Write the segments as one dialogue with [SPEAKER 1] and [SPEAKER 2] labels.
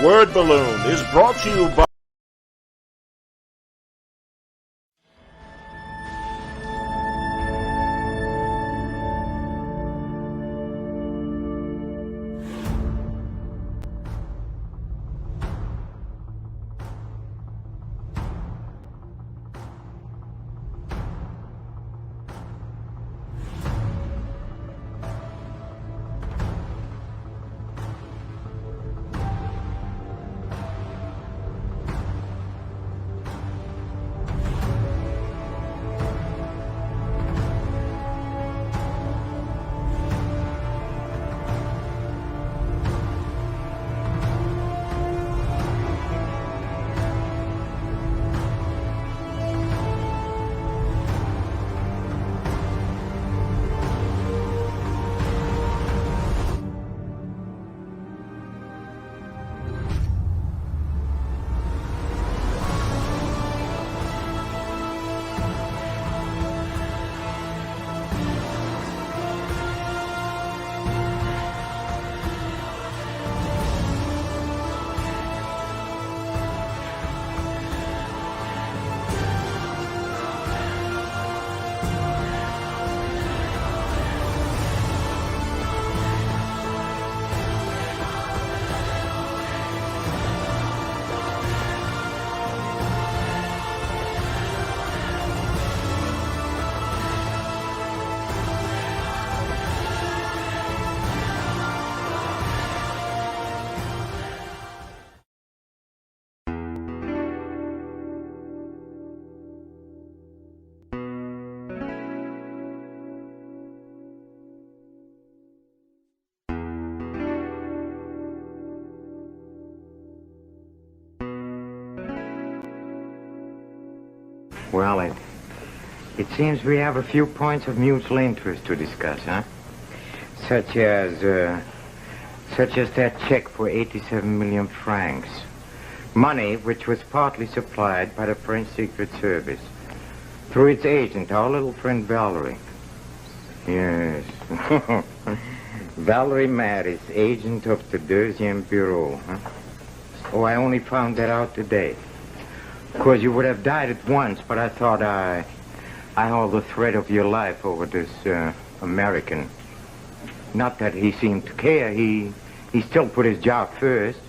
[SPEAKER 1] Word Balloon is brought to you by
[SPEAKER 2] Well, it seems we have a few points of mutual interest to discuss, huh? Such as that check for 87 million francs. Money which was partly supplied by the French Secret Service through its agent, our little friend Valerie. Yes. Valerie Mattis, agent of the Deuxième Bureau, huh? Oh, I only found that out today. Of course, you would have died at once, but I thought I hold the thread of your life over this American. Not that he seemed to care. He still put his job first.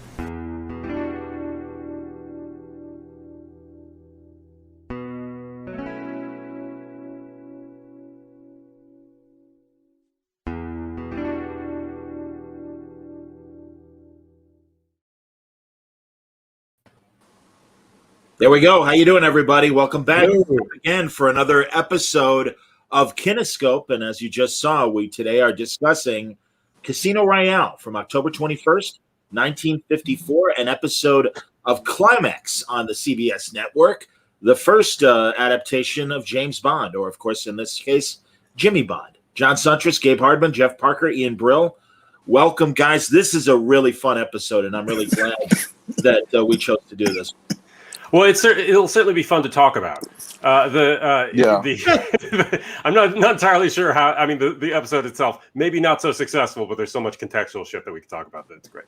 [SPEAKER 1] There we go. How you doing, everybody? Welcome back again for another episode of Kinescope. And as you just saw, we today are discussing Casino Royale from October 21st, 1954, an episode of Climax on the CBS network, the first adaptation of James Bond, or of course, in this case, Jimmy Bond. John Suntress, Gabe Hardman, Jeff Parker, Ian Brill. Welcome, guys. This is a really fun episode, and I'm really glad that we chose to do this.
[SPEAKER 3] Well, it'll certainly be fun to talk about. I'm not entirely sure how. I mean, the episode itself maybe not so successful, but there's so much contextual shit that we can talk about that it's great.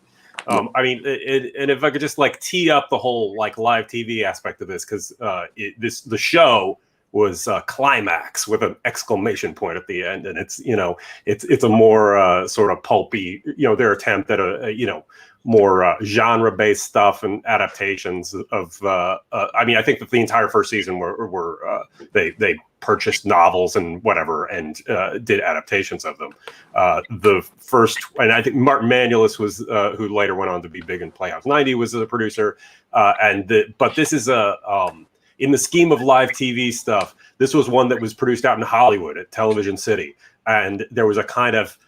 [SPEAKER 3] I mean, and if I could just tee up the whole live TV aspect of this, because the show was Climax with an exclamation point at the end, and it's a more sort of pulpy, their attempt at a more genre-based stuff and adaptations of. I mean, I think that the entire first season were they purchased novels and whatever and did adaptations of them. The first, and I think Martin Manulis was who later went on to be big in Playhouse 90 was the producer, but this is in the scheme of live TV stuff, this was one that was produced out in Hollywood at Television City, and there was a kind of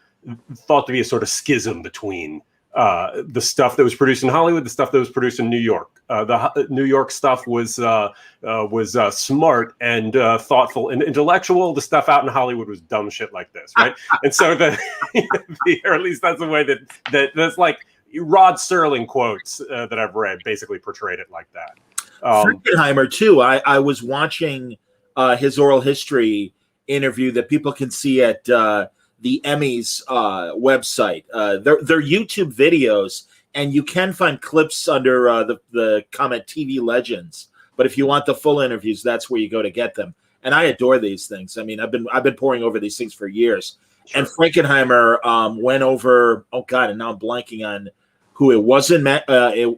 [SPEAKER 3] thought to be a sort of schism between the stuff that was produced in Hollywood, the stuff that was produced in New York. The New York stuff was smart and thoughtful and intellectual. The stuff out in Hollywood was dumb shit like this, right? And so or at least that's the way that's like Rod Serling quotes that I've read basically portrayed it like that.
[SPEAKER 1] Frankenheimer too. I was watching his oral history interview that people can see at the Emmys website. Their YouTube videos and you can find clips under the comment TV Legends. But if you want the full interviews, that's where you go to get them. And I adore these things. I mean, I've been poring over these things for years. Sure. And Frankenheimer went over. Oh God, and now I'm blanking on who it wasn't. I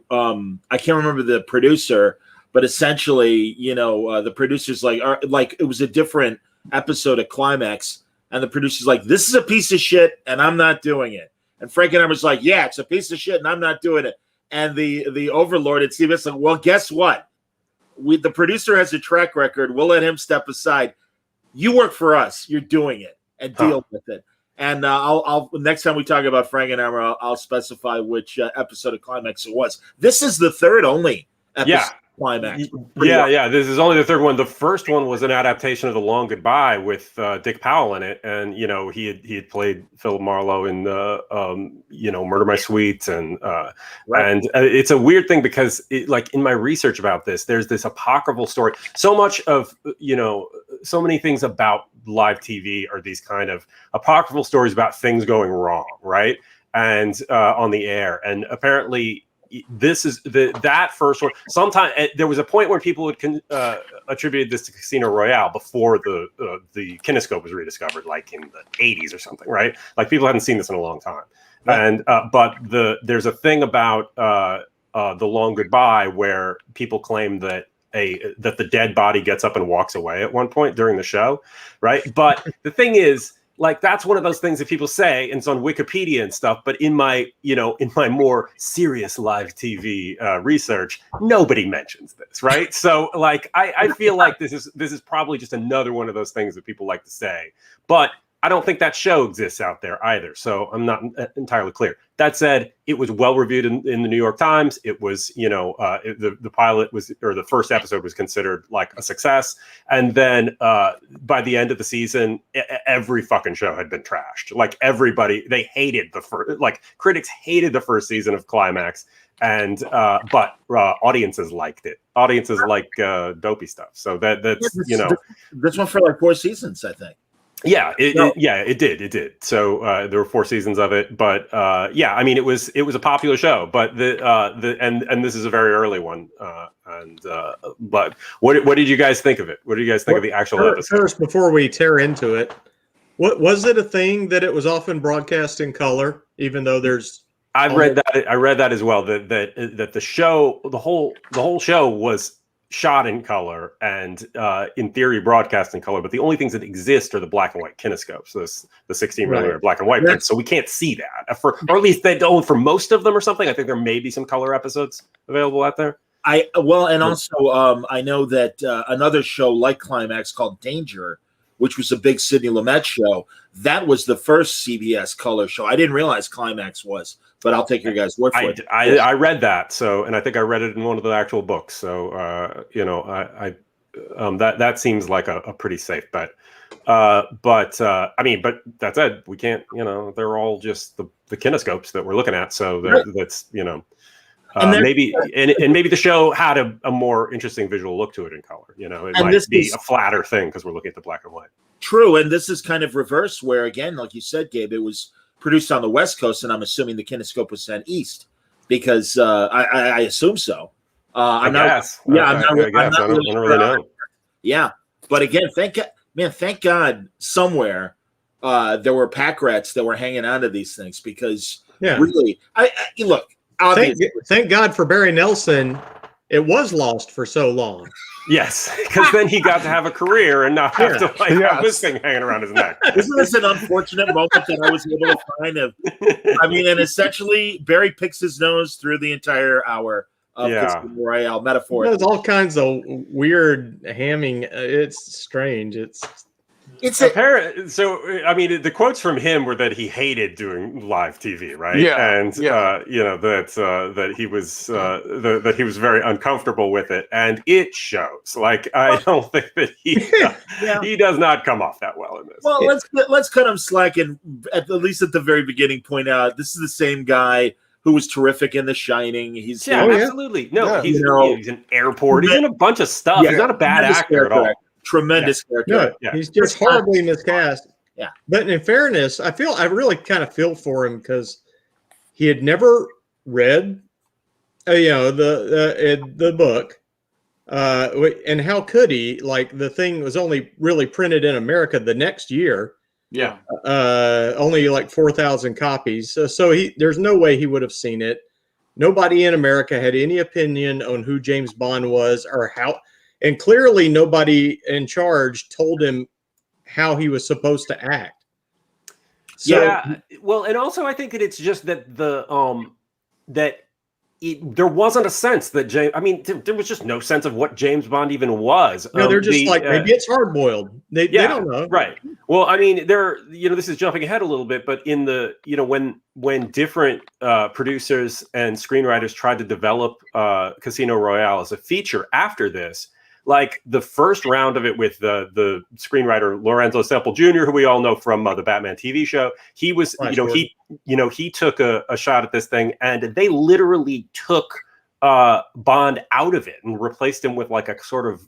[SPEAKER 1] can't remember the producer, but essentially, the producer's like it was a different episode of Climax, and the producer's like, "This is a piece of shit, and I'm not doing it." And Frankenheimer's like, "Yeah, it's a piece of shit, and I'm not doing it." And the overlord at CBS like, "Well, guess what? The producer has a track record. We'll let him step aside. You work for us. You're doing it, and deal with it." And I'll next time we talk about Frankenheimer, I'll specify which episode of Climax it was. This is the third only episode. Climax.
[SPEAKER 3] Yeah. This is only the third one. The first one was an adaptation of The Long Goodbye with Dick Powell in it, and he had played Philip Marlowe in Murder My Sweet, and and it's a weird thing because in my research about this, there's this apocryphal story. So much of so many things about live TV are these kind of apocryphal stories about things going wrong, right? And on the air, and apparently. This is that first one. Sometime there was a point where people had attributed this to Casino Royale before the Kinescope was rediscovered, like in the 80s or something, right? Like people hadn't seen this in a long time. Right. And but there's a thing about The Long Goodbye where people claim that that the dead body gets up and walks away at one point during the show, right? But the thing is. Like that's one of those things that people say, and it's on Wikipedia and stuff. But in my more serious live TV research, nobody mentions this, right? So, like, I feel like this is probably just another one of those things that people like to say. But I don't think that show exists out there either. So I'm not entirely clear. That said, it was well reviewed in the New York Times. It was, the pilot was, or the first episode was considered like a success. And then by the end of the season, every fucking show had been trashed. Like everybody, they hated critics hated the first season of Climax. And but audiences liked it. Audiences like dopey stuff. So that's
[SPEAKER 1] this one for like 4 seasons, I think.
[SPEAKER 3] Yeah, it did. So there were 4 seasons of it, but I mean, it was a popular show. But and this is a very early one. But what did you guys think of it? What did you guys think of the actual episode?
[SPEAKER 4] First, before we tear into it, what was it a thing that it was often broadcast in color, even though there's.
[SPEAKER 3] I read that as well. That the show, the whole show was shot in color and in theory broadcast in color, but the only things that exist are the black and white kinescopes, the 16 millimeter black and white prints. So we can't see that, or at least they don't for most of them or something. I think there may be some color episodes available out there.
[SPEAKER 1] Also I know that another show like Climax called Danger, which was a big Sidney Lumet show, that was the first CBS color show. I didn't realize Climax was, but I'll take your guys' word for it.
[SPEAKER 3] I read that, and I think I read it in one of the actual books. So that seems like a pretty safe bet. But that said, we can't. They're all just the kinescopes that we're looking at. So that's maybe the show had a more interesting visual look to it in color. It might be a flatter thing because we're looking at the black and white.
[SPEAKER 1] True, and this is kind of reverse, where again, like you said, Gabe, it was produced on the West Coast, and I'm assuming the Kinescope was sent east because I assume so.
[SPEAKER 3] I don't really know.
[SPEAKER 1] Yeah, but again, thank God somewhere there were pack rats that were hanging on to these things because really, look.
[SPEAKER 4] Thank God for Barry Nelson. It was lost for so long.
[SPEAKER 3] Yes, because then he got to have a career and not have to have this thing hanging around his neck.
[SPEAKER 1] Isn't this an unfortunate moment that I was able to find? And essentially, Barry picks his nose through the entire hour of Casino Royale metaphor.
[SPEAKER 4] There's all kinds of weird hamming. It's strange.
[SPEAKER 3] It's apparent. So, I mean, the quotes from him were that he hated doing live TV, right?
[SPEAKER 5] Yeah,
[SPEAKER 3] and that he was very uncomfortable with it, and it shows. Like, I don't think that he does not come off that well in this.
[SPEAKER 1] Well, let's cut him slack and at least at the very beginning point out this is the same guy who was terrific in The Shining. He's
[SPEAKER 3] absolutely he's in Airport. He's in a bunch of stuff. He's not a bad actor at all.
[SPEAKER 1] Tremendous character.
[SPEAKER 4] No, he's just horribly miscast.
[SPEAKER 1] Yeah.
[SPEAKER 4] But in fairness, I really kind of feel for him because he had never read, the book. And how could he? Like, the thing was only really printed in America the next year.
[SPEAKER 3] Yeah.
[SPEAKER 4] Only like 4,000 copies. So there's no way he would have seen it. Nobody in America had any opinion on who James Bond was or how, and clearly nobody in charge told him how he was supposed to act. So,
[SPEAKER 3] yeah. Well, and also I think that it's just that there wasn't a sense that James. I mean, there was just no sense of what James Bond even was.
[SPEAKER 4] No, they're just maybe it's hard boiled. They don't know,
[SPEAKER 3] right? Well, I mean, this is jumping ahead a little bit, but in the when different producers and screenwriters tried to develop Casino Royale as a feature after this, like the first round of it with the screenwriter Lorenzo Semple Jr., who we all know from the Batman TV show, he was, he took a shot at this thing, and they literally took Bond out of it and replaced him with like a sort of,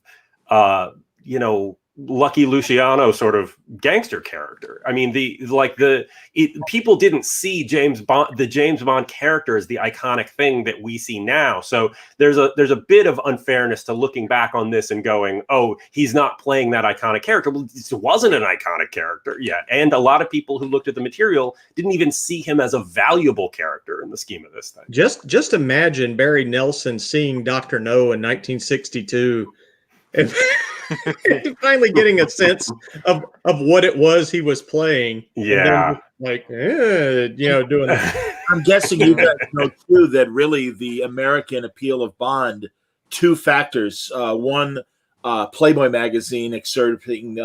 [SPEAKER 3] Lucky Luciano sort of gangster character. I mean, people didn't see the James Bond character as the iconic thing that we see now. So there's a bit of unfairness to looking back on this and going, oh, he's not playing that iconic character. Well, this wasn't an iconic character yet. And a lot of people who looked at the material didn't even see him as a valuable character in the scheme of this thing.
[SPEAKER 4] Just imagine Barry Nelson seeing Dr. No in 1962 and finally getting a sense of what it was he was playing.
[SPEAKER 3] Yeah.
[SPEAKER 4] Doing that.
[SPEAKER 1] I'm guessing you guys know too that really the American appeal of Bond, two factors. One, Playboy magazine excerpting,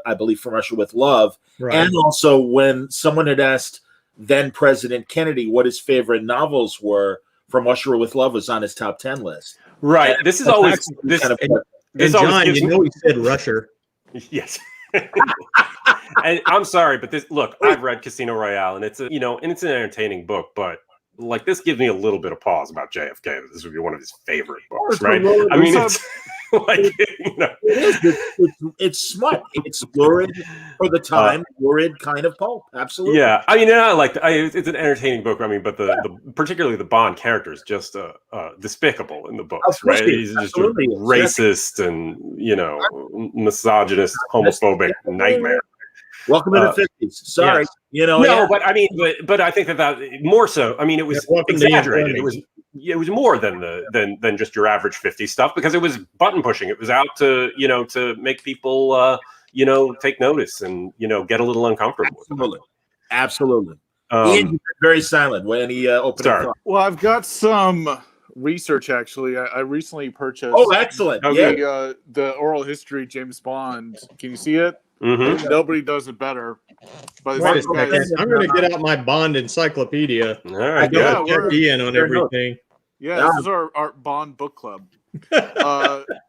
[SPEAKER 1] I believe, From Russia with Love.
[SPEAKER 4] Right.
[SPEAKER 1] And also when someone had asked then President Kennedy what his favorite novels were, From Russia with Love was on his top 10 list.
[SPEAKER 3] Right.
[SPEAKER 1] And
[SPEAKER 3] this is always this.
[SPEAKER 1] Kind of,
[SPEAKER 4] and John, he said Rusher.
[SPEAKER 3] Yes. And I'm sorry, but I've read Casino Royale, and it's an entertaining book, but like this gives me a little bit of pause about JFK. This would be one of his favorite books, right? I mean, it's like,
[SPEAKER 1] it's smart. It's lurid for the time, lurid kind of pulp. Absolutely.
[SPEAKER 3] Yeah, I mean, it's an entertaining book. I mean, but particularly the Bond character is just despicable in the books, right? He's just a racist and misogynist, homophobic nightmare.
[SPEAKER 1] Welcome to the 50s. Sorry,
[SPEAKER 3] yes. But I mean, but I think that more so. I mean, it was exaggerated. It was more than just your average 50s stuff, because it was button pushing. It was out to to make people take notice and get a little uncomfortable.
[SPEAKER 1] Absolutely. Ian, you've been very silent when he opened it.
[SPEAKER 5] Well, I've got some research actually. I recently purchased.
[SPEAKER 1] Oh, excellent!
[SPEAKER 5] The oral history James Bond. Can you see it?
[SPEAKER 3] Mm-hmm.
[SPEAKER 5] Nobody does it better. But
[SPEAKER 4] I'm going to get out my Bond encyclopedia.
[SPEAKER 3] All right,
[SPEAKER 4] check Ian on everything.
[SPEAKER 5] Yeah, this is our Bond book club.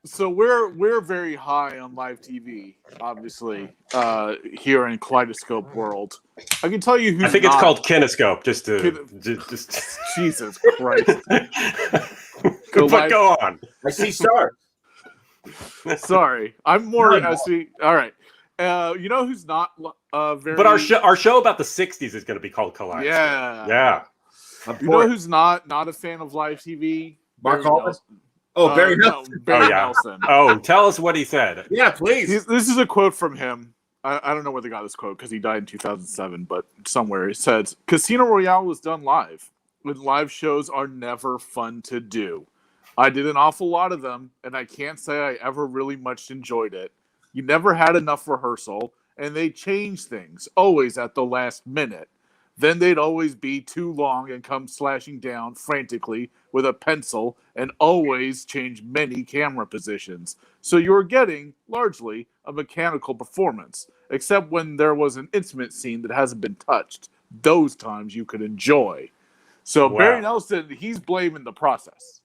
[SPEAKER 5] So we're very high on live TV, obviously, here in Kaleidoscope world. I can tell you who's
[SPEAKER 3] I think it's called Kinescope. Just
[SPEAKER 5] Jesus Christ.
[SPEAKER 3] Go on.
[SPEAKER 1] I see stars.
[SPEAKER 5] Sorry, I'm more. All right. You know who's not very.
[SPEAKER 3] But our show about the '60s is going to be called Collide.
[SPEAKER 5] Yeah. You know who's not a fan of live TV?
[SPEAKER 1] Mark Hallman. Oh, Barry Nelson.
[SPEAKER 5] Barry Nelson.
[SPEAKER 3] Oh, tell us what he said.
[SPEAKER 1] Yeah, please.
[SPEAKER 5] This is a quote from him. I don't know where they got this quote because he died in 2007, but somewhere he says, "Casino Royale was done live, and live shows are never fun to do. I did an awful lot of them, and I can't say I ever really much enjoyed it. You never had enough rehearsal, and they changed things, always at the last minute. Then they'd always be too long and come slashing down frantically with a pencil and always change many camera positions. So you were getting, largely, a mechanical performance, except when there was an intimate scene that hasn't been touched. Those times you could enjoy." So wow. Barry Nelson, he's blaming the process.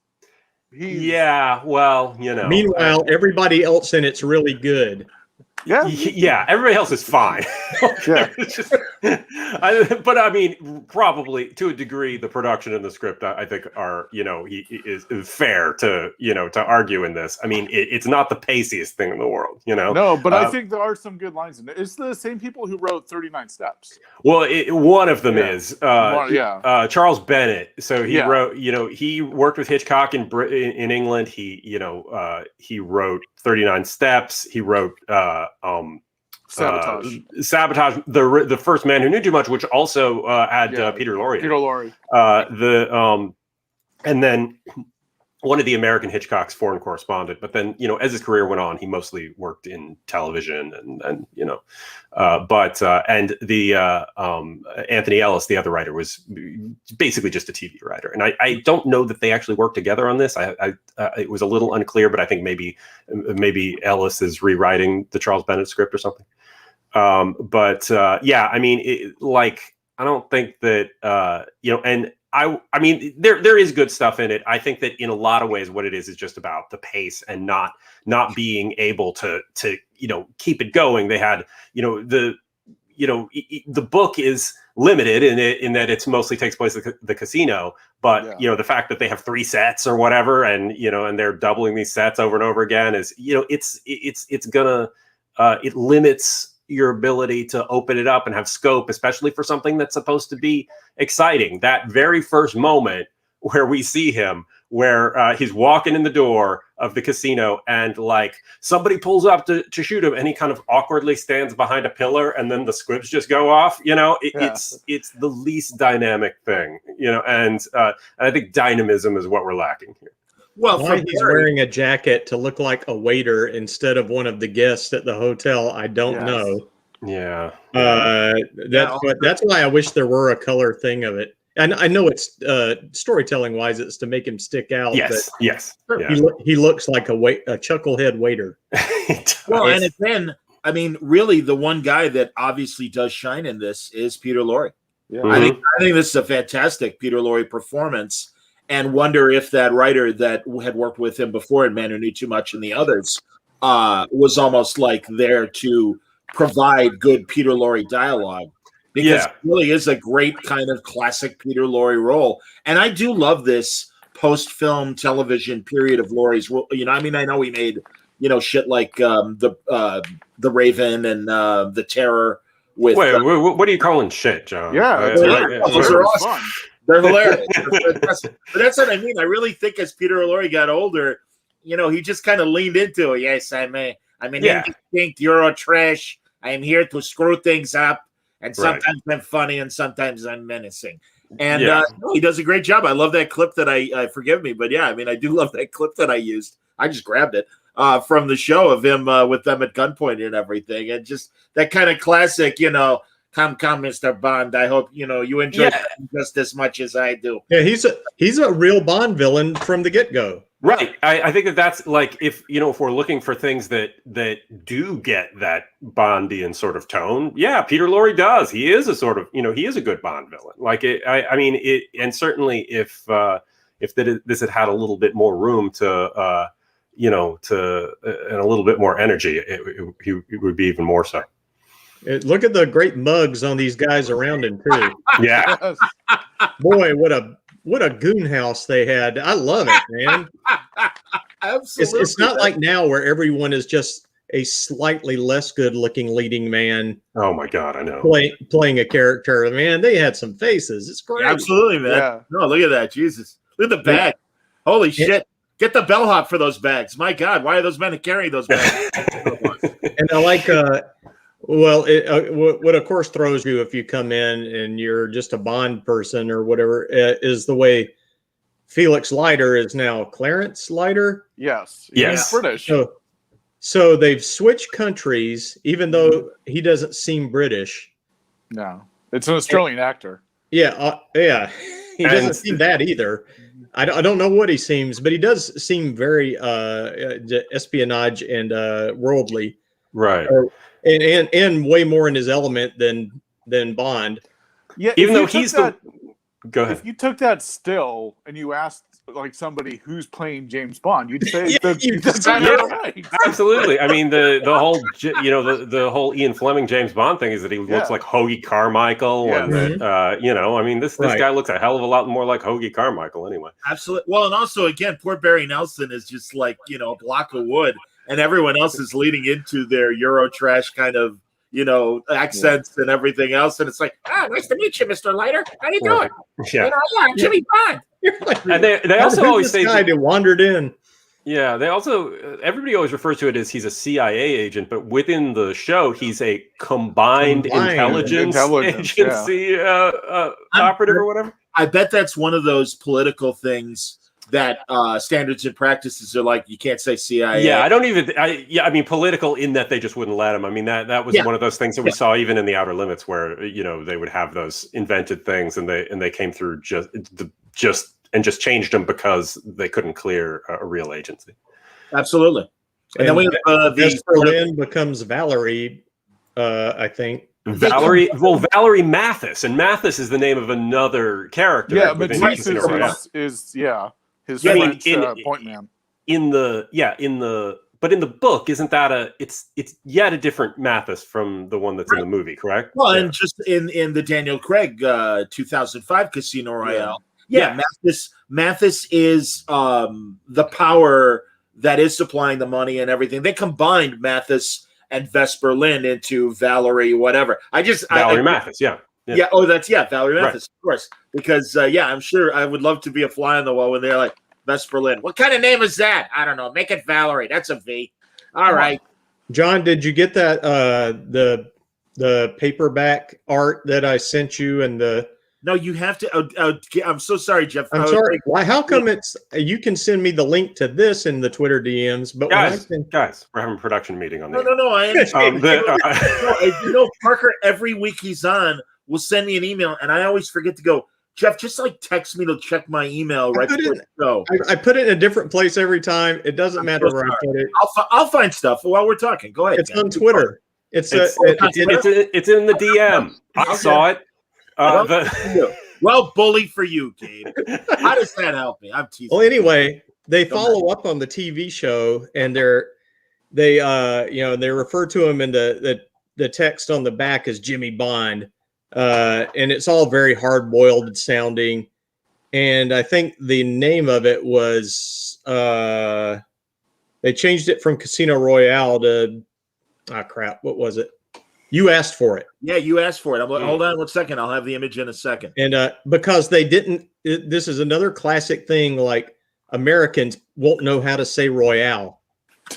[SPEAKER 3] Meanwhile,
[SPEAKER 4] everybody else in it's really good.
[SPEAKER 3] Yeah, everybody else is fine.
[SPEAKER 5] Yeah.
[SPEAKER 3] But I mean, probably to a degree, the production and the script, I think, are is fair to to argue in this. I mean, it's not the paciest thing in the world,
[SPEAKER 5] No, but I think there are some good lines in it. It's the same people who wrote 39 Steps.
[SPEAKER 3] Well, one of them is Charles Bennett. So he wrote, he worked with Hitchcock in England. He wrote 39 Steps. He wrote Sabotage, the First Man Who Knew Too Much, which also had Peter Lorre.
[SPEAKER 5] Peter Lorre.
[SPEAKER 3] And then one of the American Hitchcock's foreign correspondent. But then, as his career went on, he mostly worked in television and Anthony Ellis, the other writer, was basically just a TV writer. And I don't know that they actually worked together on this. It was a little unclear, but I think maybe Ellis is rewriting the Charles Bennett script or something. I mean, I don't think that, and I mean, there is good stuff in it. I think that in a lot of ways, what it is just about the pace and not being able to keep it going. They had, the book is limited in that it's mostly takes place at the casino, but the fact that they have 3 sets or whatever, and and they're doubling these sets over and over again is, it's gonna it limits your ability to open it up and have scope, especially for something that's supposed to be exciting. That very first moment where we see him, where he's walking in the door of the casino and somebody pulls up to shoot him and he kind of awkwardly stands behind a pillar and then the squibs just go off, it's the least dynamic thing, and I think dynamism is what we're lacking here.
[SPEAKER 4] Well, why he's wearing a jacket to look like a waiter instead of one of the guests at the hotel, I don't know.
[SPEAKER 3] Yeah.
[SPEAKER 4] That's why I wish there were a color thing of it. And I know it's storytelling wise, it's to make him stick out.
[SPEAKER 3] Yes.
[SPEAKER 4] He looks like a chucklehead waiter.
[SPEAKER 1] Well, and then I mean, really, the one guy that obviously does shine in this is Peter Lorre. Yeah. I think this is a fantastic Peter Lorre performance. And wonder if that writer that had worked with him before in Man Who Knew Too Much and the others was almost there to provide good Peter Lorre dialogue, because it really is a great kind of classic Peter Lorre role. And I do love this post-film television period of Lorre's. I mean, I know he made shit like the Raven and the Terror. With
[SPEAKER 3] what are you calling shit, John?
[SPEAKER 5] Yeah,
[SPEAKER 1] those are awesome. They're hilarious. But that's what I mean. I really think as Peter Lorre got older, he just kind of leaned into it. Yes, I'm an indistinct Euro trash. I am here to screw things up. And sometimes I'm funny and sometimes I'm menacing. And he does a great job. I love that clip that I forgive me. But I mean, I do love that clip that I used. I just grabbed it from the show of him with them at gunpoint and everything. And just that kind of classic, Come, Mr. Bond. I hope you enjoy it just as much as I do.
[SPEAKER 4] Yeah, he's a real Bond villain from the get-go.
[SPEAKER 3] Right. I think that's if we're looking for things that do get that Bondian sort of tone. Yeah, Peter Lorre does. He is a sort of he is a good Bond villain. And certainly if this had a little bit more room to and a little bit more energy, it would be even more so.
[SPEAKER 4] Look at the great mugs on these guys around him too.
[SPEAKER 3] Yeah,
[SPEAKER 4] boy, what a goon house they had. I love it, man.
[SPEAKER 1] Absolutely,
[SPEAKER 4] it's not like now where everyone is just a slightly less good-looking leading man.
[SPEAKER 3] Oh my God, I know.
[SPEAKER 4] Playing a character, man. They had some faces. It's great.
[SPEAKER 1] Absolutely, man. Yeah. No, look at that, Jesus! Look at the bag. Holy shit! Get the bellhop for those bags. My God, why are those men carrying those bags?
[SPEAKER 4] And I like. Well, what of course throws you if you come in and you're just a Bond person or whatever is the way Felix Leiter is now Clarence Leiter.
[SPEAKER 5] Yes.
[SPEAKER 3] Yes.
[SPEAKER 5] He's British.
[SPEAKER 4] So they've switched countries, even though he doesn't seem British.
[SPEAKER 5] No, it's an Australian actor.
[SPEAKER 4] Yeah. He doesn't seem that either. I don't know what he seems, but he does seem very espionage and worldly.
[SPEAKER 3] Right.
[SPEAKER 4] And way more in his element than Bond.
[SPEAKER 5] Yeah,
[SPEAKER 3] even though he's go ahead.
[SPEAKER 5] If you took that still and you asked like somebody who's playing James Bond. You'd say
[SPEAKER 4] you'd
[SPEAKER 5] the
[SPEAKER 4] say,
[SPEAKER 5] guy
[SPEAKER 3] yeah.
[SPEAKER 5] right.
[SPEAKER 3] Absolutely. I mean, the whole the whole Ian Fleming James Bond thing is that he looks like Hoagie Carmichael,
[SPEAKER 5] Yes.
[SPEAKER 3] and that I mean, this
[SPEAKER 4] Right.
[SPEAKER 3] guy looks a hell of a lot more like Hoagie Carmichael anyway.
[SPEAKER 1] Absolutely. Well, and also again, poor Barry Nelson is just like a block of wood, and everyone else is leading into their Euro trash kind of accents and everything else, and it's like, nice to meet you, Mr. Leiter. How you doing?
[SPEAKER 3] Yeah.
[SPEAKER 1] I'm Jimmy Bond.
[SPEAKER 3] And they also always say
[SPEAKER 4] guy that wandered in.
[SPEAKER 3] Yeah, they also everybody always refers to it as he's a CIA agent, but within the show, he's a combined intelligence agency operative or whatever.
[SPEAKER 1] I bet that's one of those political things that standards and practices are like, you can't say CIA.
[SPEAKER 3] Yeah, I mean, political in that they just wouldn't let him. I mean, that was one of those things that we saw even in the Outer Limits, where they would have those invented things, and they came through just changed them because they couldn't clear a real agency.
[SPEAKER 1] Absolutely. And then we have
[SPEAKER 4] Berlin becomes Valerie, I think.
[SPEAKER 3] Valerie Mathis, and Mathis is the name of another character.
[SPEAKER 5] Yeah, but Mathis is his French point man.
[SPEAKER 3] But in the book, isn't that it's yet a different Mathis from the one that's in the movie, correct?
[SPEAKER 1] Well, and just in the Daniel Craig 2005 Casino Royale. Yeah, Mathis is the power that is supplying the money and everything. They combined Mathis and Vesper Lynn into Valerie, whatever.
[SPEAKER 3] Valerie Mathis, yeah.
[SPEAKER 1] Oh, that's Valerie Mathis, of course. Because I'm sure I would love to be a fly on the wall when they're like, Vesper Lynn. What kind of name is that? I don't know. Make it Valerie. That's a V. All right.
[SPEAKER 4] John, did you get that the paperback art that I sent you and the
[SPEAKER 1] No, you have to. I'm so sorry, Jeff.
[SPEAKER 4] I'm sorry. Why? How come you can send me the link to this in the Twitter DMs, but
[SPEAKER 3] guys, we're having a production meeting on this.
[SPEAKER 1] No. I understand. Parker, every week he's on, will send me an email, and I always forget to go, Jeff, just like text me to check my email right before the show.
[SPEAKER 4] I put it in a different place every time. It doesn't matter where I put it.
[SPEAKER 1] I'll find stuff while we're talking. Go ahead.
[SPEAKER 4] It's on Twitter. It's in
[SPEAKER 3] the DM. I saw it.
[SPEAKER 1] Well, bully for you, Gabe. How does that help me? I'm teasing.
[SPEAKER 4] Well, anyway, they follow up on the TV show, and they refer to him in the text on the back as Jimmy Bond, and it's all very hard boiled sounding. And I think the name of it was they changed it from Casino Royale to what was it? You asked for it.
[SPEAKER 1] Yeah, you asked for it. Hold on 1 second. I'll have the image in a second.
[SPEAKER 4] And because they didn't, this is another classic thing. Like Americans won't know how to say Royale.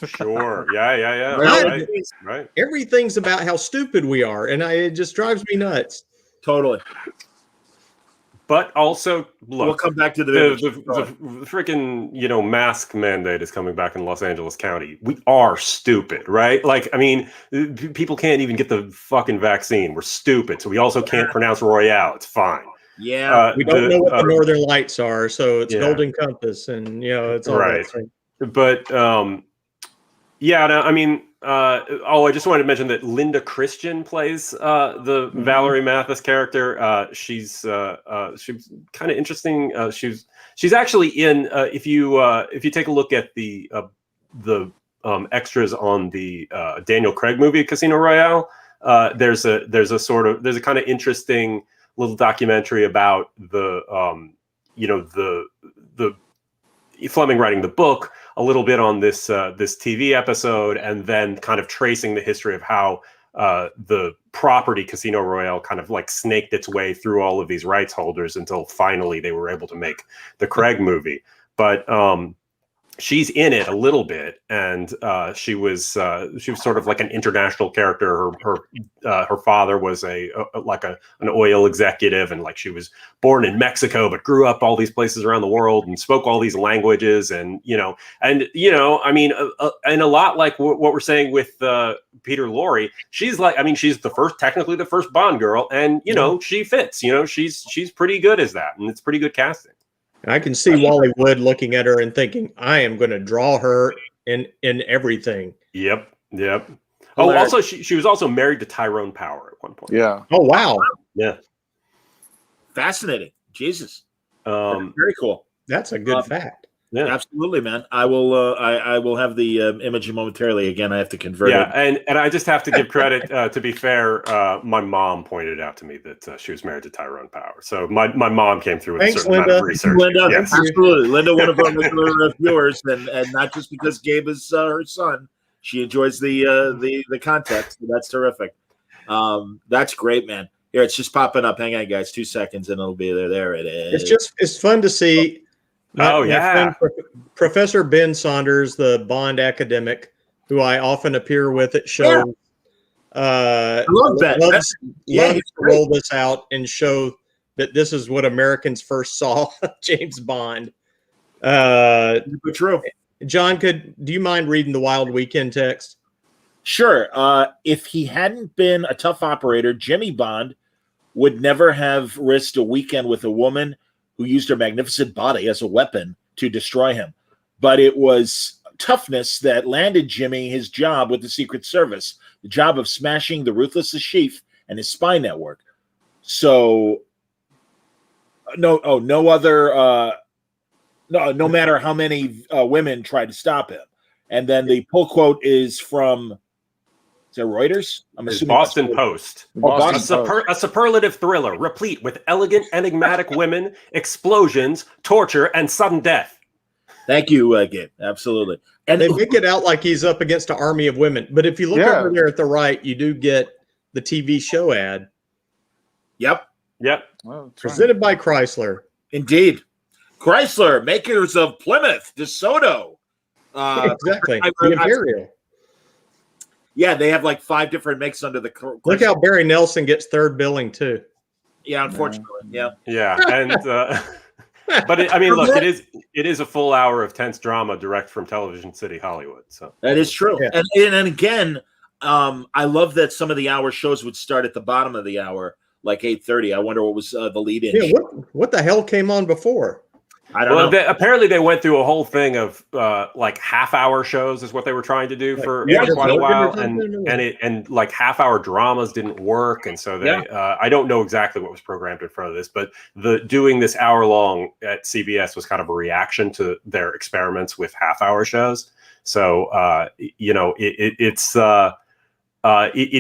[SPEAKER 3] Sure. Yeah. Right.
[SPEAKER 4] Everything's about how stupid we are, and it just drives me nuts.
[SPEAKER 1] Totally.
[SPEAKER 3] But also, look,
[SPEAKER 1] we'll come back to the
[SPEAKER 3] freaking mask mandate is coming back in Los Angeles County. We are stupid, right? Like, I mean, people can't even get the fucking vaccine. We're stupid, so we also can't pronounce Royale. It's fine.
[SPEAKER 1] Yeah,
[SPEAKER 4] we don't know what the Northern Lights are, so it's Golden Compass, and it's all
[SPEAKER 3] right. But I mean. I just wanted to mention that Linda Christian plays the Valerie Mathis character. She's kind of interesting. She's actually in. If you take a look at the extras on the Daniel Craig movie Casino Royale, there's a kind of interesting little documentary about the Fleming writing the book, a little bit on this TV episode, and then kind of tracing the history of how the property Casino Royale kind of like snaked its way through all of these rights holders until finally they were able to make the Craig movie. But she's in it a little bit, and she was sort of like an international character. Her father was an oil executive, and like she was born in Mexico but grew up all these places around the world and spoke all these languages, and I mean, and a lot like what we're saying with Peter Lorre, she's technically the first Bond girl, and she fits. She's pretty good as that, and it's pretty good casting.
[SPEAKER 4] I can see Wally Wood looking at her and thinking, I am going to draw her in everything.
[SPEAKER 3] Yep. Oh, also, she was also married to Tyrone Power at one point.
[SPEAKER 5] Yeah.
[SPEAKER 4] Oh, wow.
[SPEAKER 3] Yeah.
[SPEAKER 1] Fascinating. Jesus. Very cool.
[SPEAKER 4] That's a good fact.
[SPEAKER 3] Yeah.
[SPEAKER 1] Absolutely, man. I will have the image momentarily. Again, I have to convert it.
[SPEAKER 3] And I just have to give credit. To be fair, my mom pointed out to me that she was married to Tyrone Power. So my mom came through with
[SPEAKER 4] Thanks,
[SPEAKER 3] a certain amount of
[SPEAKER 4] Linda.
[SPEAKER 3] research.
[SPEAKER 1] Linda,
[SPEAKER 3] Yes.
[SPEAKER 1] absolutely. Linda, one of our regular viewers, and not just because Gabe is her son. She enjoys the context. So that's terrific. That's great, man. Here, it's just popping up. Hang on, guys. 2 seconds, and it'll be there. There it is.
[SPEAKER 4] It's fun to see. My friend, Professor Ben Saunders, the Bond academic, who I often appear with at shows.
[SPEAKER 1] I love that.
[SPEAKER 4] Loves to roll this out and show that this is what Americans first saw James Bond.
[SPEAKER 1] True.
[SPEAKER 4] John, do you mind reading the Wild Weekend text?
[SPEAKER 1] Sure. If he hadn't been a tough operator, Jimmy Bond would never have risked a weekend with a woman who used her magnificent body as a weapon to destroy him. But it was toughness that landed Jimmy his job with the Secret Service, the job of smashing the ruthless LeChifre and his spy network. So, no matter how many women tried to stop him. And then the pull quote is from, is that Reuters? I'm assuming
[SPEAKER 3] Boston Post. A superlative thriller replete with elegant, enigmatic women, explosions, torture, and sudden death.
[SPEAKER 1] Thank you, Gabe. Absolutely. And
[SPEAKER 4] they make it out like he's up against an army of women. But if you look over there at the right, you do get the TV show ad.
[SPEAKER 1] Yep.
[SPEAKER 5] Oh,
[SPEAKER 4] presented by Chrysler.
[SPEAKER 1] Indeed. Chrysler, makers of Plymouth, DeSoto.
[SPEAKER 4] Exactly. The Imperial.
[SPEAKER 1] Yeah, they have like 5 different makes under the.
[SPEAKER 4] Look how Barry Nelson gets third billing too.
[SPEAKER 1] Yeah, unfortunately. Yeah.
[SPEAKER 3] And but it is a full hour of tense drama direct from Television City, Hollywood. So
[SPEAKER 1] that is true. Yeah. And again, I love that some of the hour shows would start at the bottom of the hour, like 8:30. I wonder what was the lead in.
[SPEAKER 4] Yeah, what the hell came on before?
[SPEAKER 1] I don't know.
[SPEAKER 3] Apparently they went through a whole thing of like half-hour shows is what they were trying to do for quite a while, and like half-hour dramas didn't work, and so they I don't know exactly what was programmed in front of this, but doing this hour-long at CBS was kind of a reaction to their experiments with half-hour shows. So it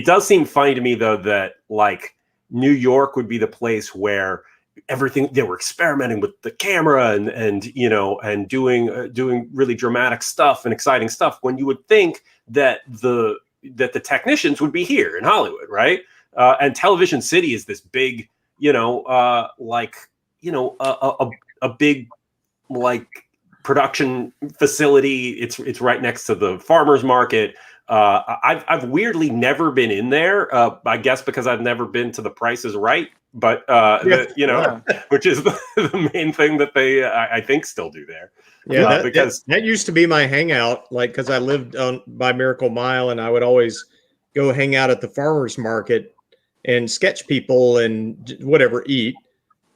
[SPEAKER 3] does seem funny to me though that like New York would be the place where everything they were experimenting with the camera and doing really dramatic stuff and exciting stuff, when you would think that the technicians would be here in Hollywood, right? And Television City is this big, a big like production facility. It's right next to the farmers market. I've weirdly never been in there. I guess because I've never been to the Price is Right, but which is the main thing that they I think still do there.
[SPEAKER 4] Yeah, because that used to be my hangout. Like because I lived by Miracle Mile, and I would always go hang out at the farmers market and sketch people and whatever eat.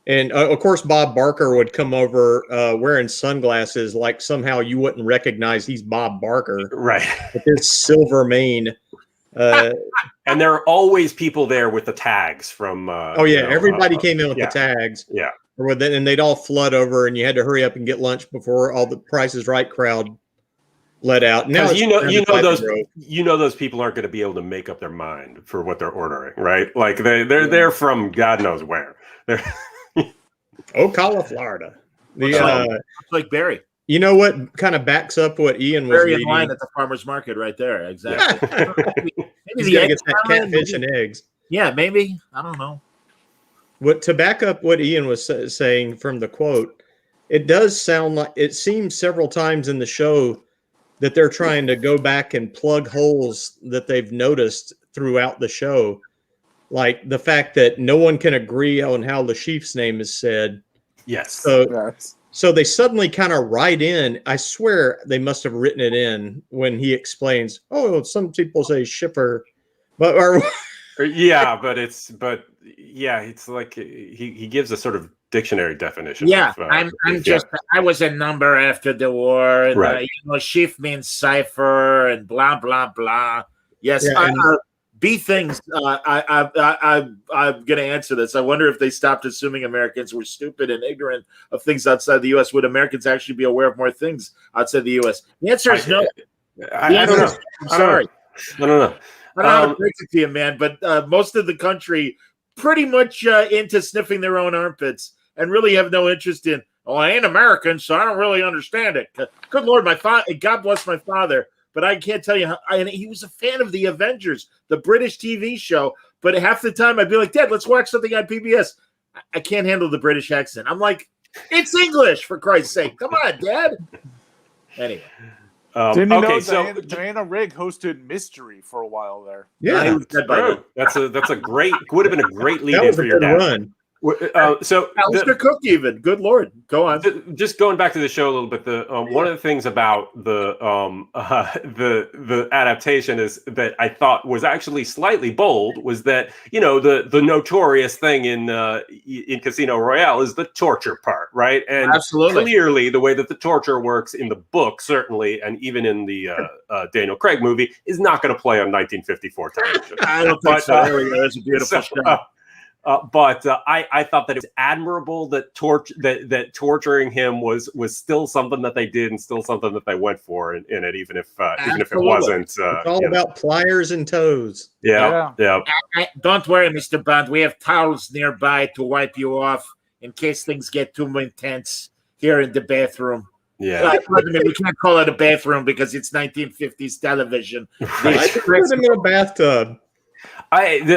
[SPEAKER 4] And of course, Bob Barker would come over wearing sunglasses, like somehow you wouldn't recognize he's Bob Barker,
[SPEAKER 3] right?
[SPEAKER 4] With his silver mane.
[SPEAKER 3] And there are always people there with the tags from.
[SPEAKER 4] Everybody came in with the tags.
[SPEAKER 3] Yeah,
[SPEAKER 4] and they'd all flood over, and you had to hurry up and get lunch before all the Price is Right crowd let out. Now
[SPEAKER 3] those people aren't going to be able to make up their mind for what they're ordering, right? Like they're from God knows where. They're
[SPEAKER 4] Ocala, Florida.
[SPEAKER 1] Like Barry.
[SPEAKER 4] You know what kind of backs up what Ian was reading?
[SPEAKER 1] In line at the farmer's market right there. Exactly.
[SPEAKER 4] Maybe he's got to get that catfish and eggs.
[SPEAKER 1] Yeah, maybe. I don't know.
[SPEAKER 4] To back up what Ian was saying from the quote, it does sound like it seems several times in the show that they're trying to go back and plug holes that they've noticed throughout the show. Like the fact that no one can agree on how LeChifre's name is said.
[SPEAKER 3] Yes.
[SPEAKER 4] So they suddenly kind of write in. I swear they must have written it in when he explains. Oh, some people say shipper, but
[SPEAKER 3] it's like he gives a sort of dictionary definition.
[SPEAKER 1] Yeah, I was a number after the war. And,
[SPEAKER 3] right.
[SPEAKER 1] LeChifre means cipher and blah blah blah. Yes. B things. I'm going to answer this. I wonder if they stopped assuming Americans were stupid and ignorant of things outside the U.S. Would Americans actually be aware of more things outside the U.S.? The answer is no.
[SPEAKER 3] I don't know.
[SPEAKER 1] I'm sorry.
[SPEAKER 3] I don't know.
[SPEAKER 1] I don't know how to break it to you, man, but most of the country pretty much into sniffing their own armpits and really have no interest in, oh, I ain't American, so I don't really understand it. Good Lord, my father, God bless my father, but I can't tell you how, and he was a fan of the Avengers, the British TV show, but half the time I'd be like, Dad, let's watch something on PBS. I can't handle the British accent. I'm like, it's English, for Christ's sake. Come on, Dad. Anyway.
[SPEAKER 5] Didn't you know Diana Rigg hosted Mystery for a while there?
[SPEAKER 4] Yeah,
[SPEAKER 3] that's a great, would have been a great lead-in for your dad.
[SPEAKER 4] Run.
[SPEAKER 3] So
[SPEAKER 1] Alistair Cook, even good Lord, go on.
[SPEAKER 3] Just going back to the show a little bit, one of the things about the adaptation is that I thought was actually slightly bold was that the notorious thing in Casino Royale is the torture part, right? And
[SPEAKER 1] absolutely,
[SPEAKER 3] clearly the way that the torture works in the book, certainly, and even in the Daniel Craig movie, is not going to play on 1954 television.
[SPEAKER 1] I don't think so. There's a beautiful show.
[SPEAKER 3] But I thought that it was admirable that that torturing him was still something that they did and still something that they went for in it, even if it wasn't.
[SPEAKER 4] It's all about pliers and toes.
[SPEAKER 3] Yeah.
[SPEAKER 1] Don't worry, Mr. Bond. We have towels nearby to wipe you off in case things get too intense here in the bathroom.
[SPEAKER 3] Yeah,
[SPEAKER 1] we can't call it a bathroom because it's 1950s television.
[SPEAKER 4] I put him in a bathtub.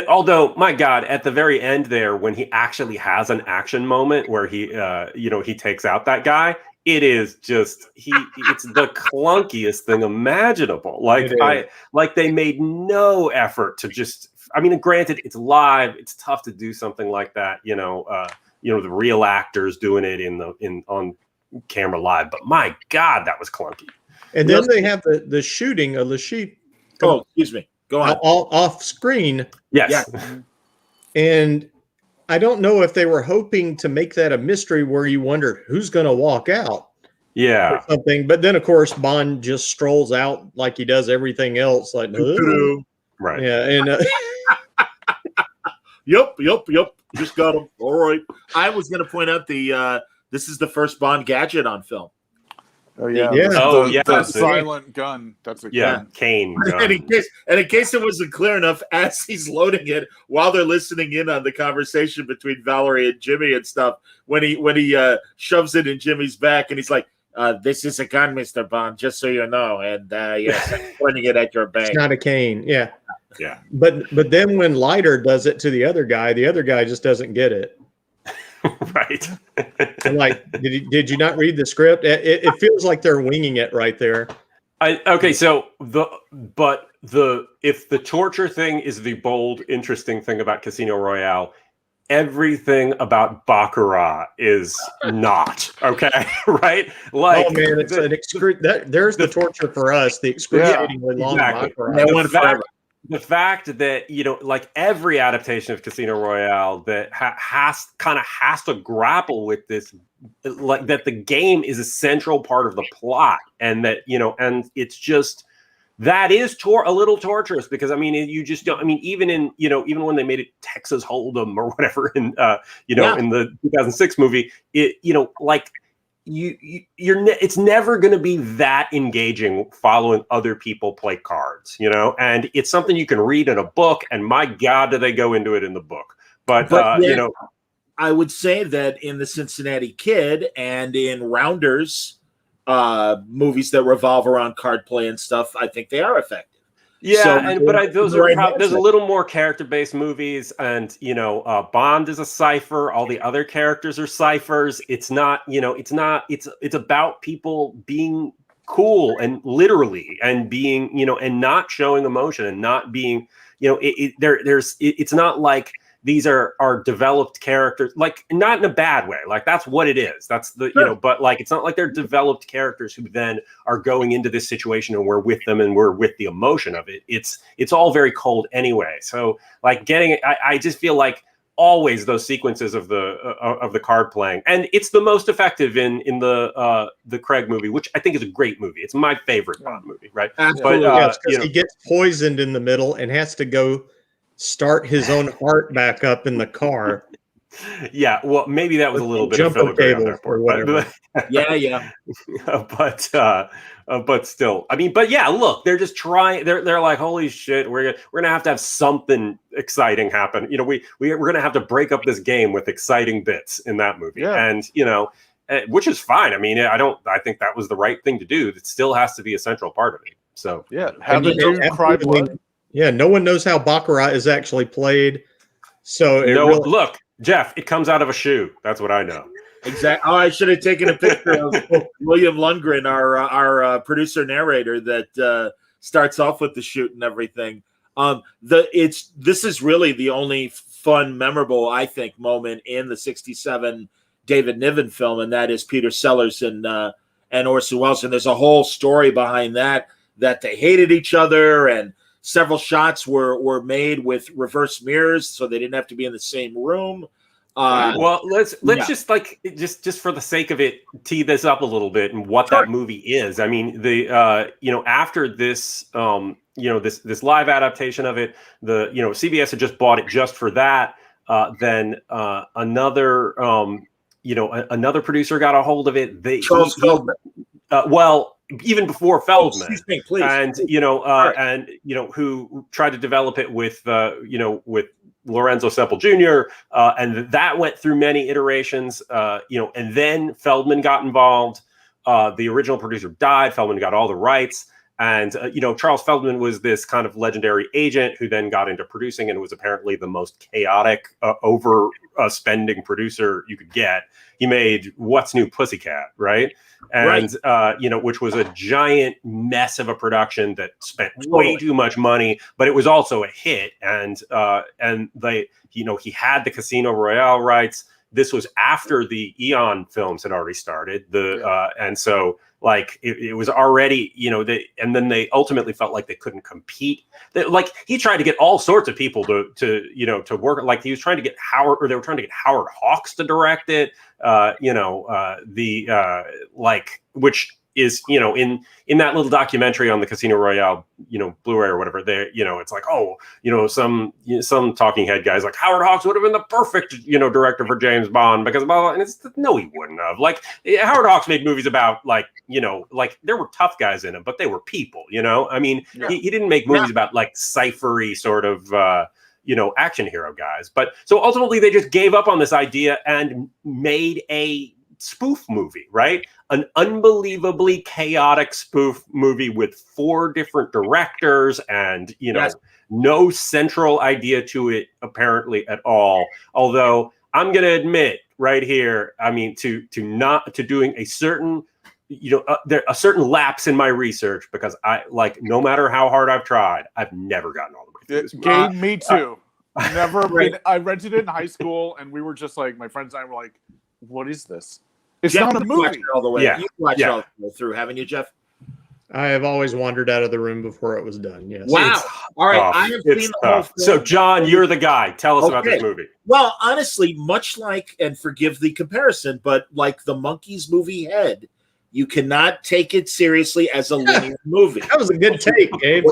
[SPEAKER 3] Although, my God, at the very end there, when he actually has an action moment where he takes out that guy, it is just it's the clunkiest thing imaginable. Like they made no effort to just. I mean, granted, it's live. It's tough to do something like that. The real actors doing it on camera live, but my God, that was clunky.
[SPEAKER 4] And then they have the shooting of LeChifre.
[SPEAKER 1] Oh, excuse me. Go on.
[SPEAKER 4] Off screen.
[SPEAKER 3] Yes.
[SPEAKER 1] Yeah.
[SPEAKER 4] And I don't know if they were hoping to make that a mystery where you wondered who's going to walk out.
[SPEAKER 3] Yeah.
[SPEAKER 4] Or something. But then, of course, Bond just strolls out like he does everything else. Like,
[SPEAKER 3] right.
[SPEAKER 4] Yeah. And
[SPEAKER 1] Yep. Just got him. All right. I was going to point out this is the first Bond gadget on film.
[SPEAKER 5] Oh yeah. The silent gun. That's a gun.
[SPEAKER 3] Cane gun.
[SPEAKER 1] And in case it wasn't clear enough, as he's loading it while they're listening in on the conversation between Valerie and Jimmy and stuff, when he shoves it in Jimmy's back and he's like, "This is a gun, Mr. Bond, just so you know." And yes, I'm pointing it at your back.
[SPEAKER 4] It's not a cane. Yeah.
[SPEAKER 3] Yeah.
[SPEAKER 4] But then when Leiter does it to the other guy just doesn't get it.
[SPEAKER 3] Right.
[SPEAKER 4] Like, did you not read the script? It feels like they're winging it right there.
[SPEAKER 3] So if the torture thing is the bold, interesting thing about Casino Royale, everything about baccarat is not okay, right? Like,
[SPEAKER 4] oh man, it's there's the torture for us, the excruciatingly long baccarat.
[SPEAKER 3] The fact that like every adaptation of Casino Royale that has to grapple with this, like that the game is a central part of the plot, and that and it's just that is a little torturous because I mean you just don't. I mean even when they made it Texas Hold'em or whatever in in the 2006 movie, it's never going to be that engaging following other people play cards, and it's something you can read in a book, and my God, do they go into it in the book. But
[SPEAKER 1] I would say that in the Cincinnati Kid and in Rounders movies that revolve around card play and stuff, I think they are effective.
[SPEAKER 3] Yeah, there's a little more character-based movies, and Bond is a cipher. All the other characters are ciphers. It's not, it's about people being cool and literally, and being, and not showing emotion and not being, it's not like these are developed characters, like not in a bad way. Like that's what it is. That's but like it's not like they're developed characters who then are going into this situation and we're with them and we're with the emotion of it. It's all very cold anyway. So like I just feel like always those sequences of the card playing, and it's the most effective in the Craig movie, which I think is a great movie. It's my favorite Bond movie, right?
[SPEAKER 1] Absolutely.
[SPEAKER 3] But
[SPEAKER 4] because he gets poisoned in the middle and has to go start his own heart back up in the car.
[SPEAKER 3] Yeah, well, maybe that was a little bit of
[SPEAKER 4] Jumper
[SPEAKER 3] filigree on
[SPEAKER 4] cable
[SPEAKER 3] their part,
[SPEAKER 4] or whatever.
[SPEAKER 1] Yeah.
[SPEAKER 3] but still, I mean, but yeah, look, they're just trying. They're like, holy shit, we're gonna have to have something exciting happen. You know, we're gonna have to break up this game with exciting bits in that movie, and you know, which is fine. I mean, I think that was the right thing to do. It still has to be a central part of it. So
[SPEAKER 5] have the dude cry blood.
[SPEAKER 4] Yeah, no one knows how baccarat is actually played. So
[SPEAKER 3] look, Jeff, it comes out of a shoe. That's what I know.
[SPEAKER 1] Exactly. Oh, I should have taken a picture of William Lundgren, our producer narrator, that starts off with the shoot and everything. This is really the only fun, memorable, I think, moment in the '67 David Niven film, and that is Peter Sellers and Orson Welles. And there's a whole story behind that they hated each other, and several shots were made with reverse mirrors, so they didn't have to be in the same room.
[SPEAKER 3] Well, let's just for the sake of it, tee this up a little bit and what that movie is. I mean, after this, this live adaptation of it, CBS had just bought it just for that. Then another producer got a hold of it.
[SPEAKER 1] Charles Feldman.
[SPEAKER 3] Even before Feldman,
[SPEAKER 1] excuse me, please.
[SPEAKER 3] And who tried to develop it with Lorenzo Semple Jr. And that went through many iterations. And then Feldman got involved. The original producer died. Feldman got all the rights. And, Charles Feldman was this kind of legendary agent who then got into producing and was apparently the most chaotic, spending producer you could get. He made What's New Pussycat, right? And, which was a giant mess of a production that spent way too much money, but it was also a hit. And he had the Casino Royale rights. This was after the Eon films had already started. And so it was already, and then they ultimately felt like they couldn't compete. He tried to get all sorts of people to work. Like he was trying to get they were trying to get Howard Hawks to direct it. Which is, in that little documentary on the Casino Royale, Blu-ray or whatever, it's like, some talking head guys like Howard Hawks would have been the perfect, director for James Bond because blah, blah, and it's no, he wouldn't have. Howard Hawks made movies about there were tough guys in them, but they were people, I mean, he didn't make movies about ciphery sort of, action hero guys. But so ultimately they just gave up on this idea and made a spoof movie, right? An unbelievably chaotic spoof movie with 4 different directors and, no central idea to it apparently at all. Although I'm going to admit right here, I mean, to doing a certain, there a certain lapse in my research because no matter how hard I've tried, I've never gotten all the way through.
[SPEAKER 5] Me too. Never been. I rented it in high school, and we were just like, my friends and I were like, "What is this? It's
[SPEAKER 1] Jeff,
[SPEAKER 5] not a movie."
[SPEAKER 1] All the way.
[SPEAKER 3] Yeah.
[SPEAKER 1] You watched it all the way through, haven't you, Jeff?
[SPEAKER 4] I have always wandered out of the room before it was done. Yes.
[SPEAKER 1] Wow. All right. I have seen the whole film.
[SPEAKER 3] So, John, you're the guy. Tell us about this movie.
[SPEAKER 1] Well, honestly, much like, and forgive the comparison, but like the Monkees movie Head, you cannot take it seriously as a linear movie.
[SPEAKER 4] That was a good take, Gabe.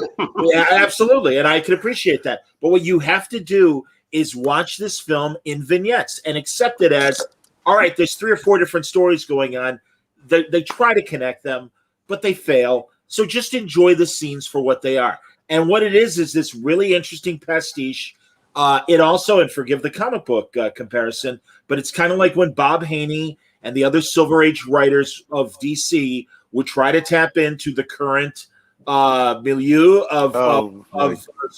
[SPEAKER 1] Yeah, absolutely. And I can appreciate that. But what you have to do is watch this film in vignettes and accept it as, all right, there's 3 or 4 different stories going on. They try to connect them, but they fail. So just enjoy the scenes for what they are. And what it is this really interesting pastiche. It also, and forgive the comic book comparison, but it's kind of like when Bob Haney and the other Silver Age writers of DC would try to tap into the current milieu of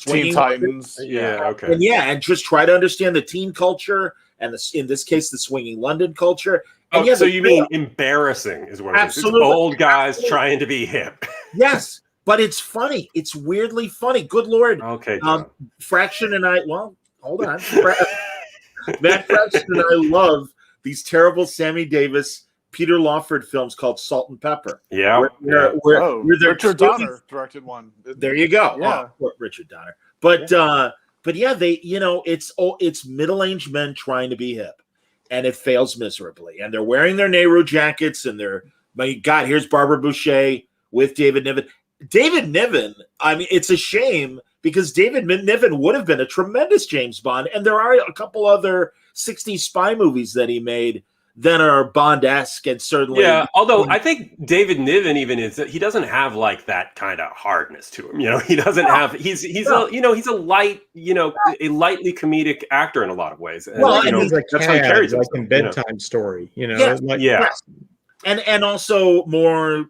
[SPEAKER 5] Teen Titans.
[SPEAKER 3] Yeah, okay.
[SPEAKER 1] And just try to understand the teen culture and in this case, the swinging London culture. And
[SPEAKER 3] so you mean embarrassing is what it is. It's old guys trying to be hip.
[SPEAKER 1] Yes, but it's funny. It's weirdly funny. Good Lord.
[SPEAKER 3] Okay.
[SPEAKER 1] Fraction and I, well, hold on. Matt Fraction and I love these terrible Sammy Davis, Peter Lawford films called Salt and Pepper.
[SPEAKER 3] Yeah.
[SPEAKER 5] Richard Donner directed one.
[SPEAKER 1] There you go.
[SPEAKER 5] Yeah.
[SPEAKER 1] Richard Donner. But but yeah, it's middle-aged men trying to be hip, and it fails miserably. And they're wearing their Nehru jackets, and my God, here's Barbara Boucher with David Niven. David Niven, I mean, it's a shame because David Niven would have been a tremendous James Bond, and there are a couple other 60s spy movies that he made that are Bond-esque, and certainly
[SPEAKER 3] although I think David Niven he doesn't have like that kind of hardness to him. He doesn't have he's a light, a lightly comedic actor in a lot of ways. And,
[SPEAKER 4] Well, he's a
[SPEAKER 3] that's how he carries
[SPEAKER 4] like
[SPEAKER 3] himself,
[SPEAKER 4] in Bedtime Story,
[SPEAKER 1] and also more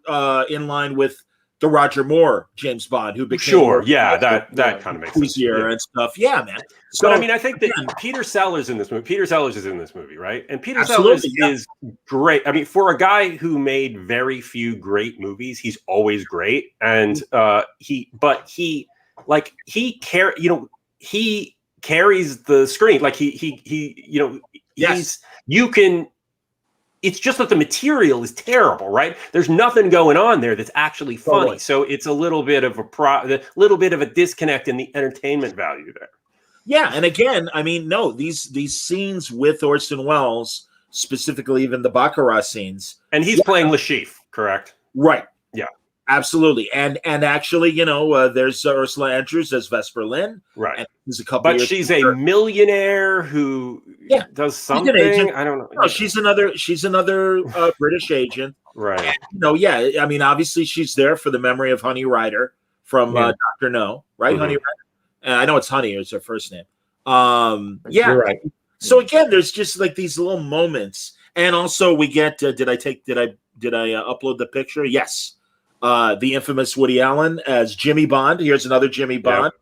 [SPEAKER 1] in line with the Roger Moore James Bond, who became
[SPEAKER 3] that kind of makes sense.
[SPEAKER 1] Easier and stuff. Yeah, man.
[SPEAKER 3] So, but I mean, I think that Peter Sellers in this movie. Peter Sellers is in this movie, right? And Peter Sellers is great. I mean, for a guy who made very few great movies, he's always great. And he carries the screen. Like it's just that the material is terrible, right? There's nothing going on there that's actually funny. Totally. So it's a little bit of a disconnect in the entertainment value there.
[SPEAKER 1] Yeah, and again, I mean, no, these scenes with Orson Welles, specifically even the baccarat scenes,
[SPEAKER 3] and he's playing LeChifre, correct?
[SPEAKER 1] Right.
[SPEAKER 3] Yeah.
[SPEAKER 1] Absolutely, and actually, there's Ursula Andrews as Vesper Lynn,
[SPEAKER 3] right?
[SPEAKER 1] And there's a couple,
[SPEAKER 3] but she's a millionaire who does something. I don't know.
[SPEAKER 1] No, she's another British agent,
[SPEAKER 3] right?
[SPEAKER 1] And, I mean, obviously, she's there for the memory of Honey Ryder from Dr. No, right? Mm-hmm. Honey Ryder. I know it's Honey is her first name.
[SPEAKER 4] You're right.
[SPEAKER 1] So again, there's just like these little moments, and also we get. Did I upload the picture? Yes. The infamous Woody Allen as Jimmy Bond. Here's another Jimmy Bond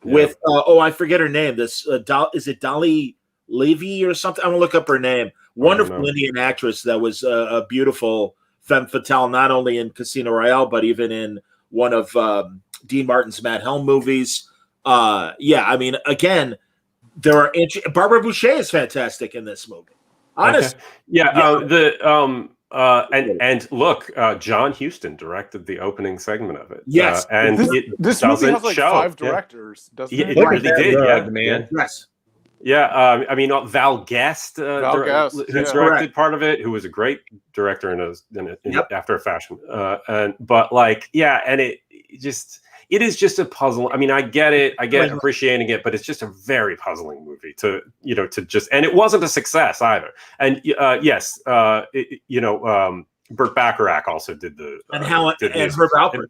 [SPEAKER 1] with I forget her name. This is it Dolly Levy or something? I'm gonna look up her name. Wonderful Indian actress that was a beautiful femme fatale, not only in Casino Royale but even in one of Dean Martin's Matt Helm movies. I mean, again, there are Barbara Boucher is fantastic in this movie. Honestly,
[SPEAKER 3] and look, John Huston directed the opening segment of it.
[SPEAKER 1] Yes,
[SPEAKER 3] and
[SPEAKER 5] this movie has like 5 directors. Doesn't it?
[SPEAKER 3] It really did,
[SPEAKER 4] man.
[SPEAKER 1] Yes.
[SPEAKER 3] Yeah, I mean Val Guest, who directed part of it, who was a great director after a fashion. It is just a puzzle. I mean, I get it, appreciating it, but it's just a very puzzling movie and it wasn't a success either. And Burt Bacharach also did the
[SPEAKER 1] and Herb Alpert.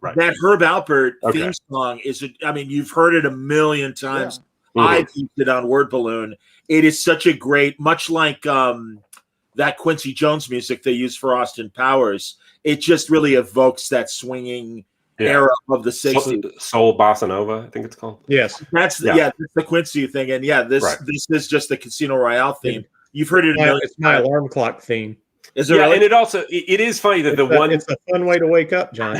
[SPEAKER 3] Right.
[SPEAKER 1] That Herb Alpert theme song you've heard it a million times. Yeah. I've used it on Word Balloon. It is such a great, much like that Quincy Jones music they use for Austin Powers. It just really evokes that swinging era of the 60s.
[SPEAKER 3] Soul Bossa Nova, I think it's called.
[SPEAKER 4] Yes.
[SPEAKER 1] That's the Quincy thing. And this is just the Casino Royale theme. You've heard it.
[SPEAKER 4] It's my alarm clock theme.
[SPEAKER 1] Is it really?
[SPEAKER 3] And it is funny that
[SPEAKER 4] it's a fun way to wake up, John.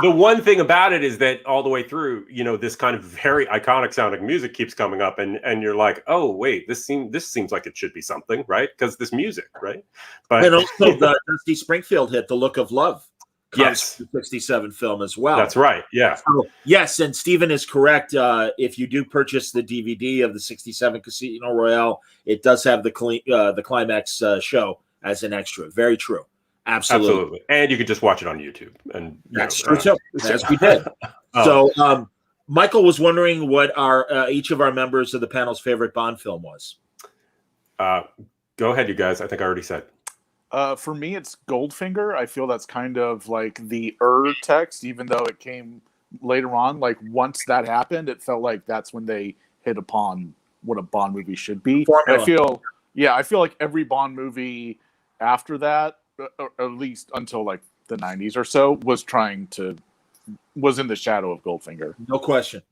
[SPEAKER 3] The one thing about it is that all the way through, this kind of very iconic sounding music keeps coming up, and you're like, oh wait, this seems like it should be something, right? Because this music, right? But
[SPEAKER 1] and also the Dusty Springfield hit, "The Look of Love." Yes, the 67 film as well.
[SPEAKER 3] That's right. Yeah.
[SPEAKER 1] So, yes, and Stephen is correct. If you do purchase the DVD of the 67 Casino Royale, it does have the Climax show as an extra. Very true. Absolutely.
[SPEAKER 3] And you could just watch it on YouTube. And
[SPEAKER 1] that's true too, as we did. So Michael was wondering what each of our members of the panel's favorite Bond film was.
[SPEAKER 3] Go ahead, you guys. I think I already said.
[SPEAKER 5] For me, it's Goldfinger. I feel that's kind of like the text, even though it came later on. Like once that happened, it felt like that's when they hit upon what a Bond movie should be. I feel like every Bond movie after that, or at least until like the 90s or so, was in the shadow of Goldfinger.
[SPEAKER 1] No question.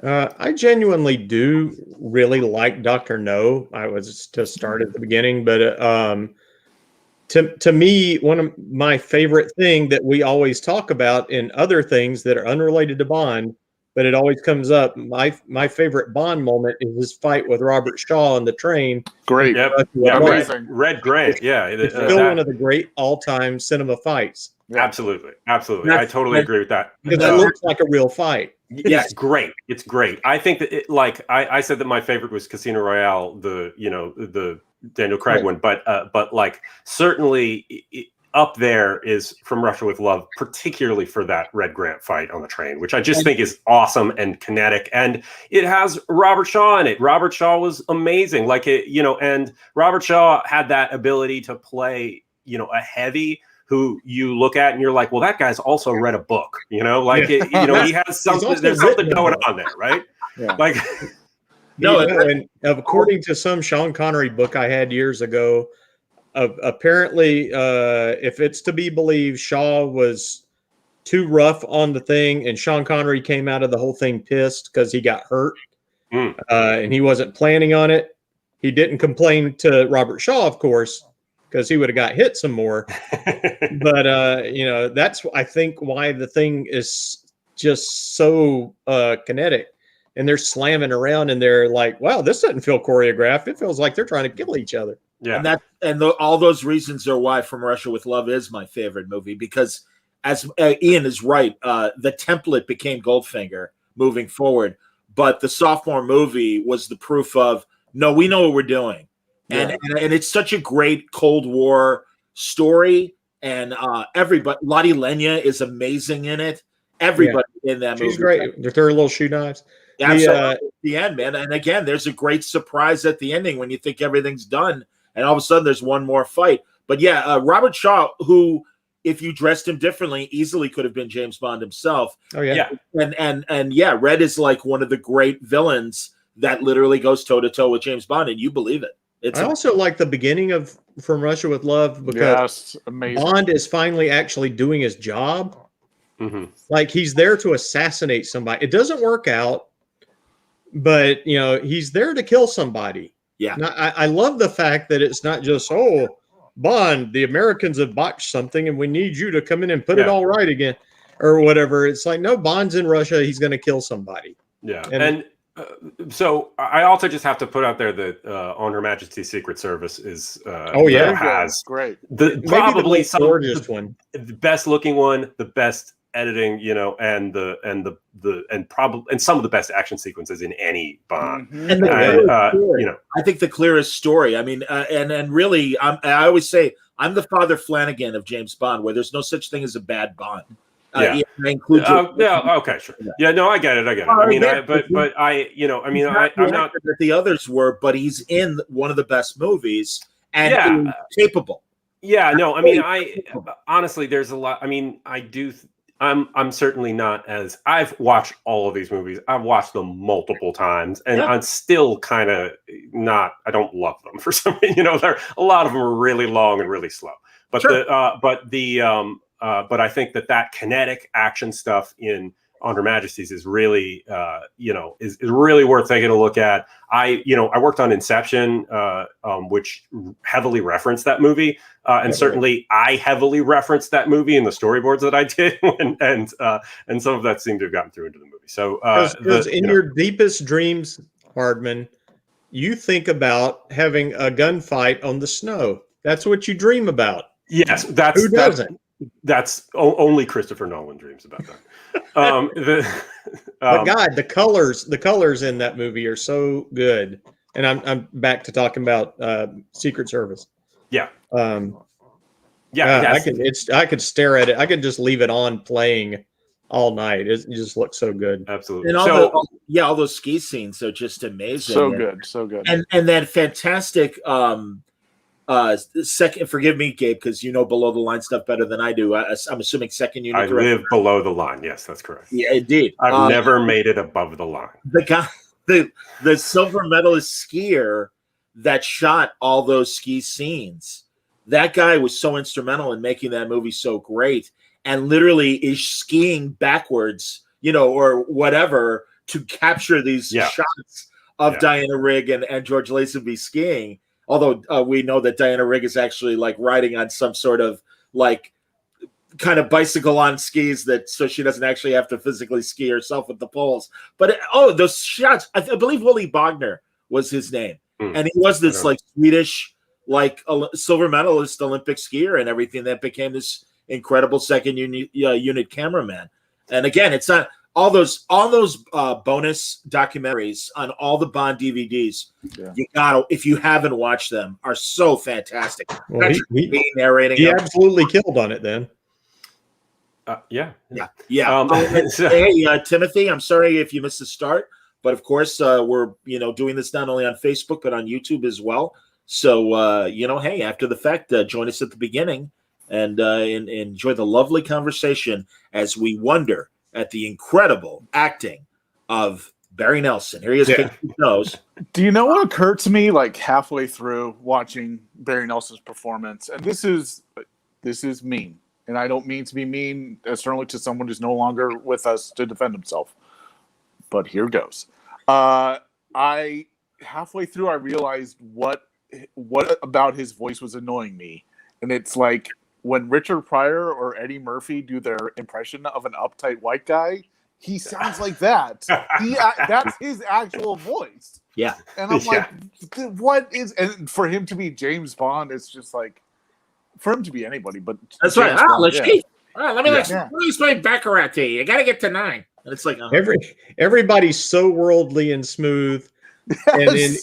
[SPEAKER 4] I genuinely do really like Dr. No. I was to start at the beginning, but to me, one of my favorite thing that we always talk about in other things that are unrelated to Bond, but it always comes up. My favorite Bond moment is his fight with Robert Shaw on the train.
[SPEAKER 5] Great.
[SPEAKER 3] Yep.
[SPEAKER 5] Amazing.
[SPEAKER 3] Red Grant. Yeah.
[SPEAKER 4] It's still one of the great all-time cinema fights.
[SPEAKER 3] Absolutely.
[SPEAKER 1] That's-
[SPEAKER 3] I totally agree with that.
[SPEAKER 4] Because it looks like a real fight.
[SPEAKER 3] It's great. It's great. I think that I said that my favorite was Casino Royale, the Daniel Craig one, but like certainly up there is From Russia with Love, particularly for that Red Grant fight on the train, which I just think is awesome and kinetic, and it has Robert Shaw in it. Robert Shaw was amazing, and Robert Shaw had that ability to play, a heavy who you look at and you're like, well, that guy's also read a book, he has something. There's something going on there, right?
[SPEAKER 5] Yeah.
[SPEAKER 3] Like,
[SPEAKER 4] and according to some Sean Connery book I had years ago, apparently, if it's to be believed, Shaw was too rough on the thing, and Sean Connery came out of the whole thing pissed because he got hurt, and he wasn't planning on it. He didn't complain to Robert Shaw, of course, because he would have got hit some more. But that's, I think, why the thing is just so kinetic, and they're slamming around, and they're like, "Wow, this doesn't feel choreographed. It feels like they're trying to kill each other."
[SPEAKER 3] Yeah,
[SPEAKER 1] all those reasons are why From Russia with Love is my favorite movie, because as Ian is right, the template became Goldfinger moving forward, but the sophomore movie was the proof of, no, we know what we're doing. And it's such a great Cold War story, and everybody, Lottie Lenya is amazing in it. Everybody in that movie,
[SPEAKER 4] she's great. They're little shoe knives.
[SPEAKER 1] Absolutely, the end, man. And again, there's a great surprise at the ending when you think everything's done, and all of a sudden there's one more fight. But Robert Shaw, who, if you dressed him differently, easily could have been James Bond himself.
[SPEAKER 4] Oh yeah.
[SPEAKER 1] And Red is like one of the great villains that literally goes toe to toe with James Bond, and you believe it.
[SPEAKER 4] I also like the beginning of From Russia with Love, because
[SPEAKER 5] amazing.
[SPEAKER 4] Bond is finally actually doing his job.
[SPEAKER 3] Mm-hmm.
[SPEAKER 4] Like, he's there to assassinate somebody. It doesn't work out, but he's there to kill somebody.
[SPEAKER 1] Yeah.
[SPEAKER 4] Now, I love the fact that it's not just, Bond, the Americans have botched something and we need you to come in and put it all right again, or whatever. It's like, no, Bond's in Russia. He's going to kill somebody.
[SPEAKER 3] Yeah. And so I also just have to put out there that On Her Majesty's Secret Service is has
[SPEAKER 5] great,
[SPEAKER 3] probably some
[SPEAKER 4] gorgeous one,
[SPEAKER 3] the best looking one, the best editing, and some of the best action sequences in any Bond.
[SPEAKER 1] And I think the clearest story. I mean, and really, I always say I'm the Father Flanagan of James Bond, where there's no such thing as a bad Bond.
[SPEAKER 3] Okay, sure. Yeah, no, I get it. I mean, I'm not
[SPEAKER 1] that the others were, but he's in one of the best movies and capable.
[SPEAKER 3] Yeah, no, I mean, honestly, there's a lot. I mean, I'm certainly not as, I've watched all of these movies. I've watched them multiple times, and I'm still kind of not. I don't love them for some reason. A lot of them are really long and really slow. But but I think that kinetic action stuff in On Her Majesty's is really, is really worth taking a look at. I worked on Inception, which heavily referenced that movie, and certainly I heavily referenced that movie in the storyboards that I did, and some of that seemed to have gotten through into the movie. So,
[SPEAKER 4] because in your deepest dreams, Hardman, you think about having a gunfight on the snow. That's what you dream about.
[SPEAKER 3] Yes,
[SPEAKER 4] who doesn't?
[SPEAKER 3] That's only Christopher Nolan dreams about that.
[SPEAKER 4] But God, the colors in that movie are so good. And I'm back to talking about Secret Service.
[SPEAKER 3] Yeah.
[SPEAKER 4] I could stare at it. I could just leave it on playing all night. It just looks so good.
[SPEAKER 3] Absolutely.
[SPEAKER 1] And all those ski scenes are just amazing.
[SPEAKER 5] So good.
[SPEAKER 1] And that fantastic second, forgive me, Gabe, because below the line stuff better than I do. I'm assuming second unit.
[SPEAKER 3] I live below the line. Yes, that's correct.
[SPEAKER 1] Yeah, indeed.
[SPEAKER 3] I've never made it above the line.
[SPEAKER 1] The guy, the silver medalist skier that shot all those ski scenes, that guy was so instrumental in making that movie so great, and literally is skiing backwards, or whatever, to capture these shots of Diana Rigg and George Lazenby skiing. Although we know that Diana Rigg is actually like riding on some sort of like kind of bicycle on skis, so she doesn't actually have to physically ski herself with the poles. But those shots, I believe Willy Bogner was his name, and he was this like Swedish like silver medalist Olympic skier and everything that became this incredible second unit cameraman. And again, it's not all those bonus documentaries on all the Bond DVDs.
[SPEAKER 5] Yeah.
[SPEAKER 1] You gotta, if you haven't watched them, are so fantastic.
[SPEAKER 4] Well, he
[SPEAKER 1] narrating.
[SPEAKER 4] absolutely killed on it then.
[SPEAKER 1] Yeah.
[SPEAKER 3] So-
[SPEAKER 1] Hey, Timothy, I'm sorry if you missed the start, but of course we're doing this not only on Facebook but on YouTube as well. So hey, after the fact, join us at the beginning and enjoy the lovely conversation as we wonder at the incredible acting of Barry Nelson. Here he is, picking his nose.
[SPEAKER 5] Do you know what occurred to me like halfway through watching Barry Nelson's performance? And this is mean. And I don't mean to be mean, certainly to someone who's no longer with us to defend himself. But here goes. I halfway through I realized what about his voice was annoying me. And it's like when Richard Pryor or Eddie Murphy do their impression of an uptight white guy, he sounds like that. That's his actual voice.
[SPEAKER 1] Yeah.
[SPEAKER 5] And I'm like, what is, and for him to be James Bond, it's just like, for him to be anybody, but
[SPEAKER 1] that's
[SPEAKER 5] James
[SPEAKER 1] right.
[SPEAKER 5] Bond,
[SPEAKER 1] LeChifre. All right, let me explain baccarat to you. You got to get to 9. And it's like
[SPEAKER 4] everybody's so worldly and smooth, and then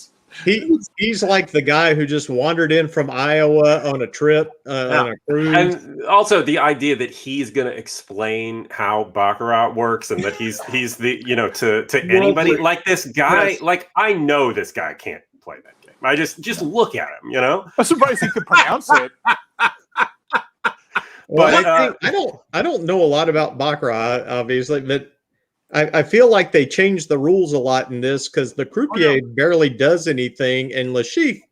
[SPEAKER 4] he's like the guy who just wandered in from Iowa on a trip on a cruise.
[SPEAKER 3] And also the idea that he's going to explain how baccarat works and that he's the to anybody like this guy, like I know this guy can't play that game. I just look at him, I'm
[SPEAKER 5] surprised he could pronounce it.
[SPEAKER 4] Well, I don't know a lot about baccarat, obviously, but I feel like they changed the rules a lot in this because the croupier barely does anything, and LeChifre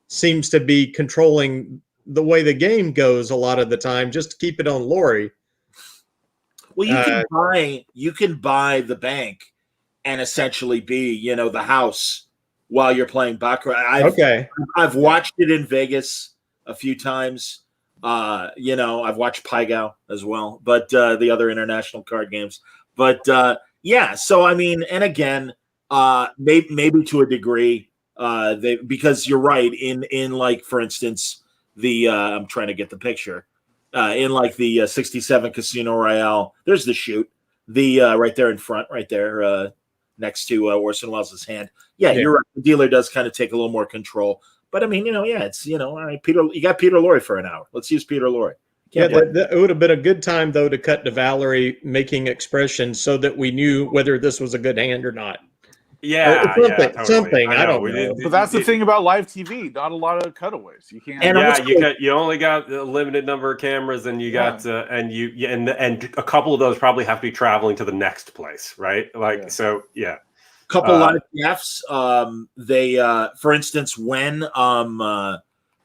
[SPEAKER 4] seems to be controlling the way the game goes a lot of the time, just to keep it on Lorre.
[SPEAKER 1] Well, you can buy the bank and essentially be, the house while you're playing baccarat. I've watched it in Vegas a few times. I've watched Pygao as well, but the other international card games. But so I mean, and again, maybe to a degree, because you're right in like, for instance, the I'm trying to get the picture in like the 67 Casino Royale. There's the shoot, the right there in front, right there next to Orson Welles' hand. Yeah, you're right. The dealer does kind of take a little more control. But I mean, it's all right. Peter, you got Peter Lorre for an hour. Let's use Peter Lorre.
[SPEAKER 4] It would have been a good time though to cut to Valerie making expressions so that we knew whether this was a good hand or not.
[SPEAKER 3] Yeah,
[SPEAKER 4] something. I don't know.
[SPEAKER 5] But that's the thing about live TV. Not a lot of cutaways. You can't.
[SPEAKER 3] You only got a limited number of cameras, and you got and a couple of those probably have to be traveling to the next place, right?
[SPEAKER 1] Couple live Fs. They, for instance, when one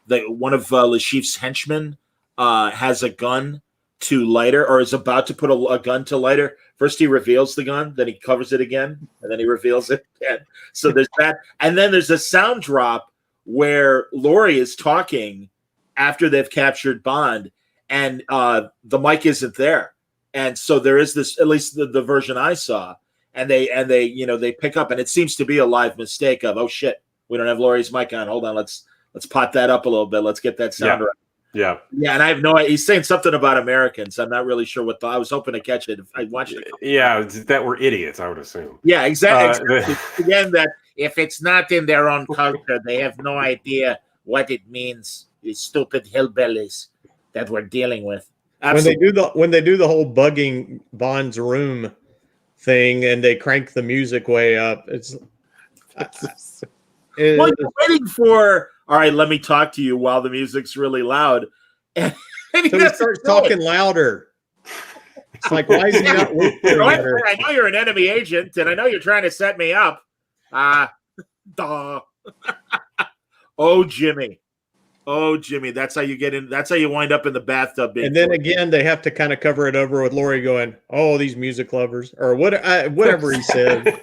[SPEAKER 1] of LeChifre's henchmen has a gun to lighter, or is about to put a gun to lighter. First he reveals the gun, then he covers it again, and then he reveals it again. So there's that, and then there's a sound drop where Lorre is talking after they've captured Bond, and the mic isn't there, and so there is this, at least the version I saw. And they pick up, and it seems to be a live mistake of, oh shit, we don't have Lorre's mic on. Hold on, let's pot that up a little bit. Let's get that sound right.
[SPEAKER 3] Yeah.
[SPEAKER 1] And I have no idea. He's saying something about Americans. I'm not really sure what I was hoping to catch it. I watched it.
[SPEAKER 3] Yeah, that we're idiots, I would assume.
[SPEAKER 1] Yeah, exactly. Again, that if it's not in their own culture, they have no idea what it means. These stupid hillbillies that we're dealing with. Absolutely.
[SPEAKER 4] When they do the whole bugging Bond's room thing and they crank the music way up,
[SPEAKER 1] you're waiting for, all right, let me talk to you while the music's really loud, and
[SPEAKER 4] he starts talking louder. It's like, why is he not
[SPEAKER 1] I know you're an enemy agent and I know you're trying to set me up. Oh Jimmy, that's how you get in. That's how you wind up in the bathtub.
[SPEAKER 4] And then again, they have to kind of cover it over with Lorre going, "Oh, these music lovers," or whatever he said.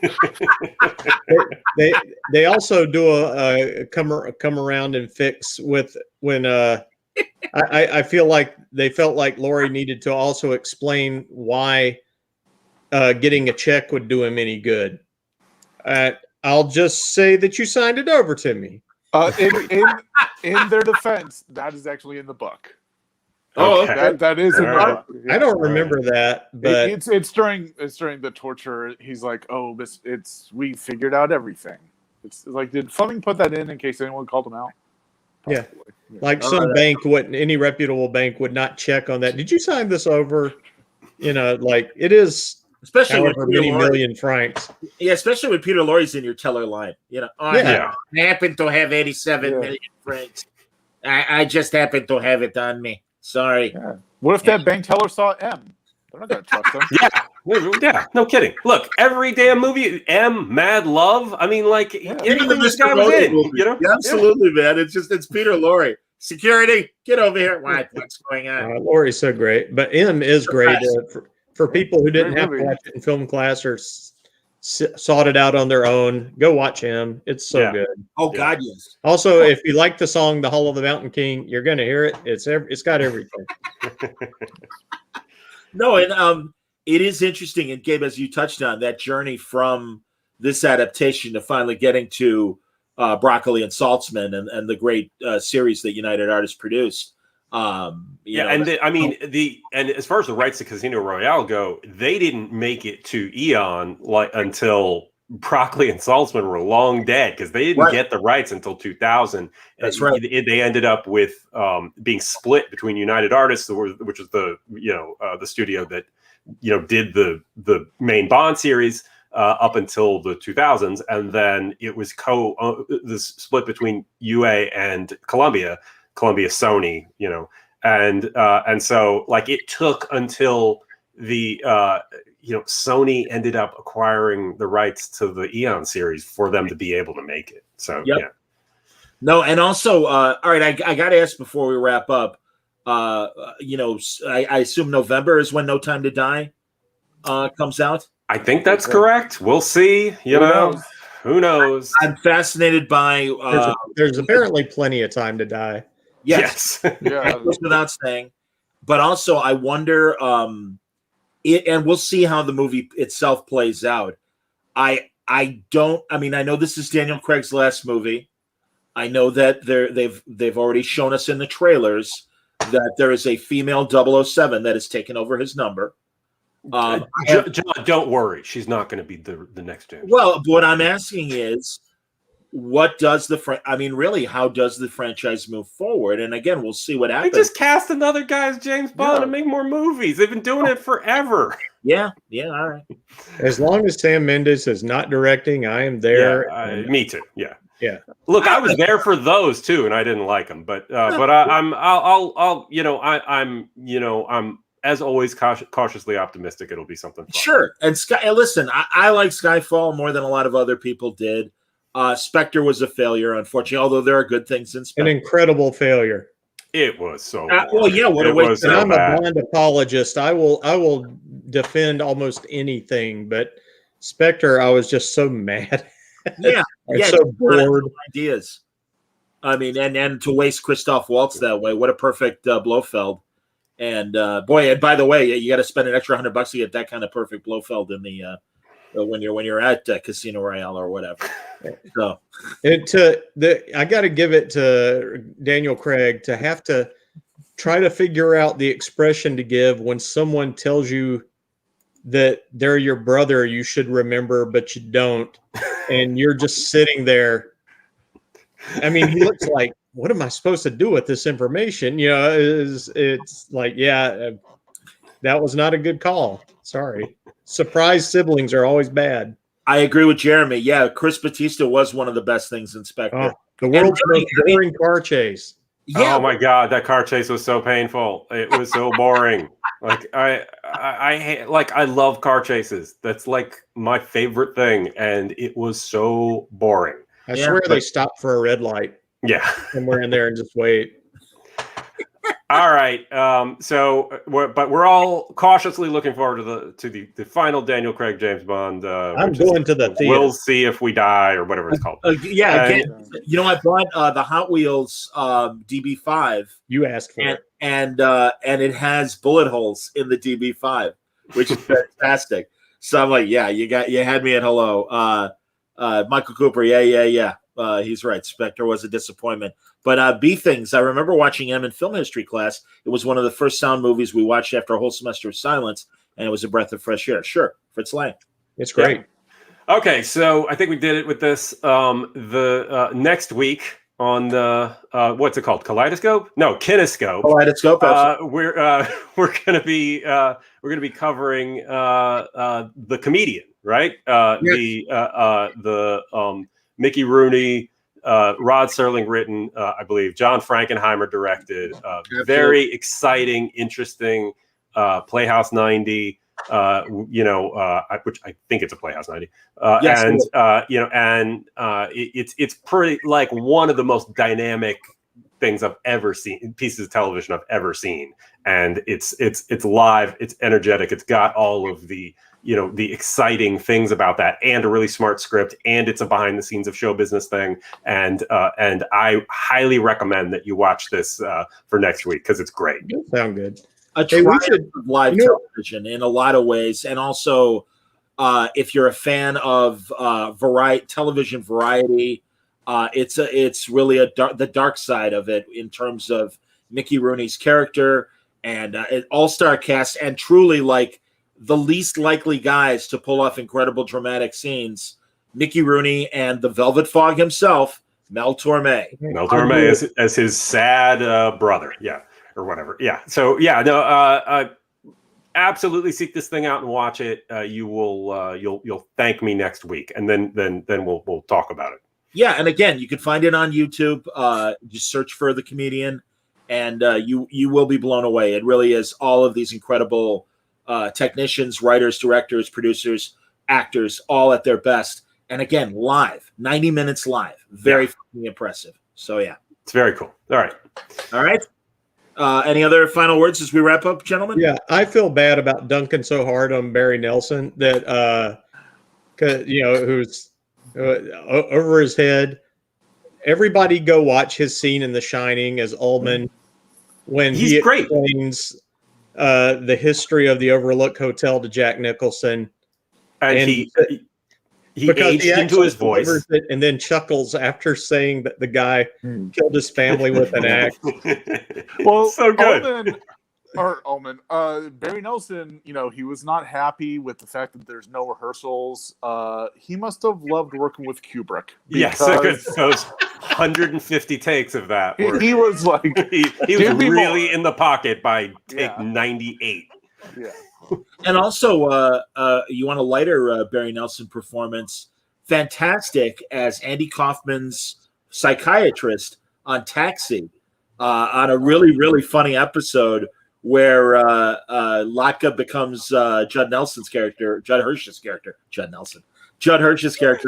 [SPEAKER 4] they also do a come around and fix with when I feel like they felt like Lorre needed to also explain why getting a check would do him any good. I'll just say that you signed it over to me.
[SPEAKER 5] In their defense, that is actually in the book.
[SPEAKER 1] Oh,
[SPEAKER 3] Okay.
[SPEAKER 1] okay.
[SPEAKER 5] That is in
[SPEAKER 3] All
[SPEAKER 5] the.
[SPEAKER 4] I don't remember that, but
[SPEAKER 5] It's during the torture. He's like, "Oh, we figured out everything." It's like, did Fleming put that in case anyone called him out?
[SPEAKER 4] Yeah.
[SPEAKER 5] Possibly.
[SPEAKER 4] like
[SPEAKER 1] Oh,
[SPEAKER 4] some
[SPEAKER 1] that-
[SPEAKER 4] bank wouldn't, any reputable bank would not check on that. Did you sign this over? Like it is
[SPEAKER 1] especially with
[SPEAKER 4] however
[SPEAKER 1] Peter
[SPEAKER 4] many
[SPEAKER 1] Lorre.
[SPEAKER 4] million francs.
[SPEAKER 1] Yeah, especially when Peter Lorre's in your teller line.
[SPEAKER 4] Yeah.
[SPEAKER 1] I happen to have 87 million francs. I just happen to have it on me. Sorry.
[SPEAKER 5] Yeah. What if that bank teller saw M? They're not going to trust him.
[SPEAKER 3] Yeah, no kidding. Look, every damn movie, Mad Love. I mean, like
[SPEAKER 1] Even the
[SPEAKER 3] anything this
[SPEAKER 1] Mr.
[SPEAKER 3] guy was
[SPEAKER 1] Rhodes
[SPEAKER 3] in,
[SPEAKER 1] movie.
[SPEAKER 3] you know?
[SPEAKER 1] Yeah, absolutely, man. It's Peter Lorre. Security, get over here. What's going on?
[SPEAKER 4] Laurie's so great, but M is great for people who didn't
[SPEAKER 5] Great
[SPEAKER 4] have to
[SPEAKER 5] movie.
[SPEAKER 4] watch it in film class or sought it out on their own. Go watch him. It's so
[SPEAKER 3] Yeah.
[SPEAKER 4] good.
[SPEAKER 1] Oh
[SPEAKER 3] Yeah.
[SPEAKER 1] God, yes.
[SPEAKER 4] Also, if you like the song "The Hall of the Mountain King," you're going to hear it. It's got everything.
[SPEAKER 1] No, and it is interesting. And Gabe, as you touched on that journey from this adaptation to finally getting to Broccoli and Saltzman and the great series that United Artists produced.
[SPEAKER 3] And as far as the rights to Casino Royale go, they didn't make it to Eon until Broccoli and Saltzman were long dead because they didn't get the rights until 2000.
[SPEAKER 1] That's right.
[SPEAKER 3] They ended up with being split between United Artists, which is the studio that did the main Bond series up until the 2000s, and then it was this split between UA and Columbia Sony, and so like it took until the Sony ended up acquiring the rights to the Eon series for them to be able to make it. So
[SPEAKER 1] yeah. No, and also, all right, I got to ask before we wrap up. I assume November is when No Time to Die comes out.
[SPEAKER 3] I think that's correct. We'll see. Who knows?
[SPEAKER 1] I'm fascinated by.
[SPEAKER 4] There's apparently plenty of time to die.
[SPEAKER 3] Yes.
[SPEAKER 5] Yeah.
[SPEAKER 1] That goes without saying. But also, I wonder. And we'll see how the movie itself plays out. I know this is Daniel Craig's last movie. I know that they've already shown us in the trailers that there is a female 007 that has taken over his number.
[SPEAKER 3] John, don't worry. She's not going to be the next James.
[SPEAKER 1] Well, what I'm asking is, what does how does the franchise move forward? And again, we'll see what happens.
[SPEAKER 3] They just cast another guy's James Bond and make more movies. They've been doing it forever.
[SPEAKER 1] Yeah, all right.
[SPEAKER 4] As long as Sam Mendes is not directing, I am there.
[SPEAKER 3] Yeah, me too. Yeah.
[SPEAKER 4] Look,
[SPEAKER 3] I was there for those too, and I didn't like them. But I'm as always cautiously optimistic. It'll be something fun.
[SPEAKER 1] Sure. And listen, I like Skyfall more than a lot of other people did. Spectre was a failure, unfortunately, although there are good things in Spectre.
[SPEAKER 4] An incredible failure.
[SPEAKER 3] It was so.
[SPEAKER 1] Well, yeah. What a waste!
[SPEAKER 4] I'm a Bond apologist. I will defend almost anything, but Spectre, I was just so mad.
[SPEAKER 1] Yeah,
[SPEAKER 4] so bored.
[SPEAKER 1] Ideas. I mean, and to waste Christoph Waltz that way, what a perfect Blofeld. And boy, and by the way, you got to spend an extra $100 to get that kind of perfect Blofeld in the when you're at Casino Royale or whatever. So,
[SPEAKER 4] I got to give it to Daniel Craig to have to try to figure out the expression to give when someone tells you that they're your brother, you should remember, but you don't, and you're just sitting there. I mean, he looks like, what am I supposed to do with this information? It's like, that was not a good call. Sorry. Surprise siblings are always bad.
[SPEAKER 1] I agree with Jeremy. Yeah, Chris Bautista was one of the best things in Spectre.
[SPEAKER 4] The world's most boring car chase.
[SPEAKER 1] Yeah.
[SPEAKER 3] Oh my God, that car chase was so painful. It was so boring. Like I love car chases. That's like my favorite thing, and it was so boring.
[SPEAKER 4] I swear they stopped for a red light.
[SPEAKER 3] Yeah,
[SPEAKER 4] somewhere in there and just wait.
[SPEAKER 3] All right. We're all cautiously looking forward to the final Daniel Craig James Bond.
[SPEAKER 4] I'm going to the theater.
[SPEAKER 3] We'll see if we die or whatever it's called.
[SPEAKER 1] Again, I bought the Hot Wheels DB5.
[SPEAKER 4] You asked for it,
[SPEAKER 1] and it has bullet holes in the DB5, which is fantastic. So I'm like, you had me at hello. Michael Cooper, yeah. He's right. Spectre was a disappointment. But B Things, I remember watching him in film history class. It was one of the first sound movies we watched after a whole semester of silence, and it was a breath of fresh air. Sure, Fritz Lang.
[SPEAKER 4] It's great.
[SPEAKER 3] Yeah. Okay, so I think we did it with this. The next week on the what's it called? Kaleidoscope? No, Kinescope.
[SPEAKER 1] Kaleidoscope.
[SPEAKER 3] We're gonna be covering the comedian, right?
[SPEAKER 1] Yes.
[SPEAKER 3] The Mickey Rooney, Rod Serling written, I believe, John Frankenheimer directed. Very exciting, interesting Playhouse 90. Which I think it's a Playhouse 90.
[SPEAKER 1] Yes,
[SPEAKER 3] It's pretty like one of the most dynamic things I've ever seen, pieces of television I've ever seen. And it's live, it's energetic, it's got all of the exciting things about that, and a really smart script, and it's a behind the scenes of show business thing. And I highly recommend that you watch this for next week because it's great.
[SPEAKER 4] Sound good.
[SPEAKER 1] A triumph of live television in a lot of ways, and also if you're a fan of television variety, it's really the dark side of it in terms of Mickey Rooney's character and an all-star cast, and truly like the least likely guys to pull off incredible dramatic scenes. Mickey Rooney and the Velvet Fog himself, Mel Torme.
[SPEAKER 3] Mel Torme as his sad brother. Yeah. Or whatever. Yeah. So absolutely seek this thing out and watch it. You'll thank me next week, and then we'll talk about it.
[SPEAKER 1] Yeah, and again, you can find it on YouTube. Just search for The Comedian, and you will be blown away. It really is all of these incredible technicians, writers, directors, producers, actors, all at their best. And again, live, 90 minutes live, very fucking impressive. So yeah,
[SPEAKER 3] it's very cool. All right.
[SPEAKER 1] Any other final words as we wrap up, gentlemen?
[SPEAKER 4] Yeah, I feel bad about dunking so hard on Barry Nelson that, who's over his head. Everybody go watch his scene in The Shining as Ullman when he explains the history of the Overlook Hotel to Jack Nicholson.
[SPEAKER 3] And he aged into his voice,
[SPEAKER 4] and then chuckles after saying that the guy killed his family with an axe.
[SPEAKER 5] Well,
[SPEAKER 3] so good.
[SPEAKER 5] Barry Nelson, he was not happy with the fact that there's no rehearsals. He must have loved working with Kubrick.
[SPEAKER 3] Yes, those 150 takes of that.
[SPEAKER 5] He was like,
[SPEAKER 3] he was really in the pocket by take 98.
[SPEAKER 5] Yeah.
[SPEAKER 1] And also, you want a lighter Barry Nelson performance? Fantastic as Andy Kaufman's psychiatrist on Taxi, on a really, really funny episode where Latka becomes Judd Hirsch's character,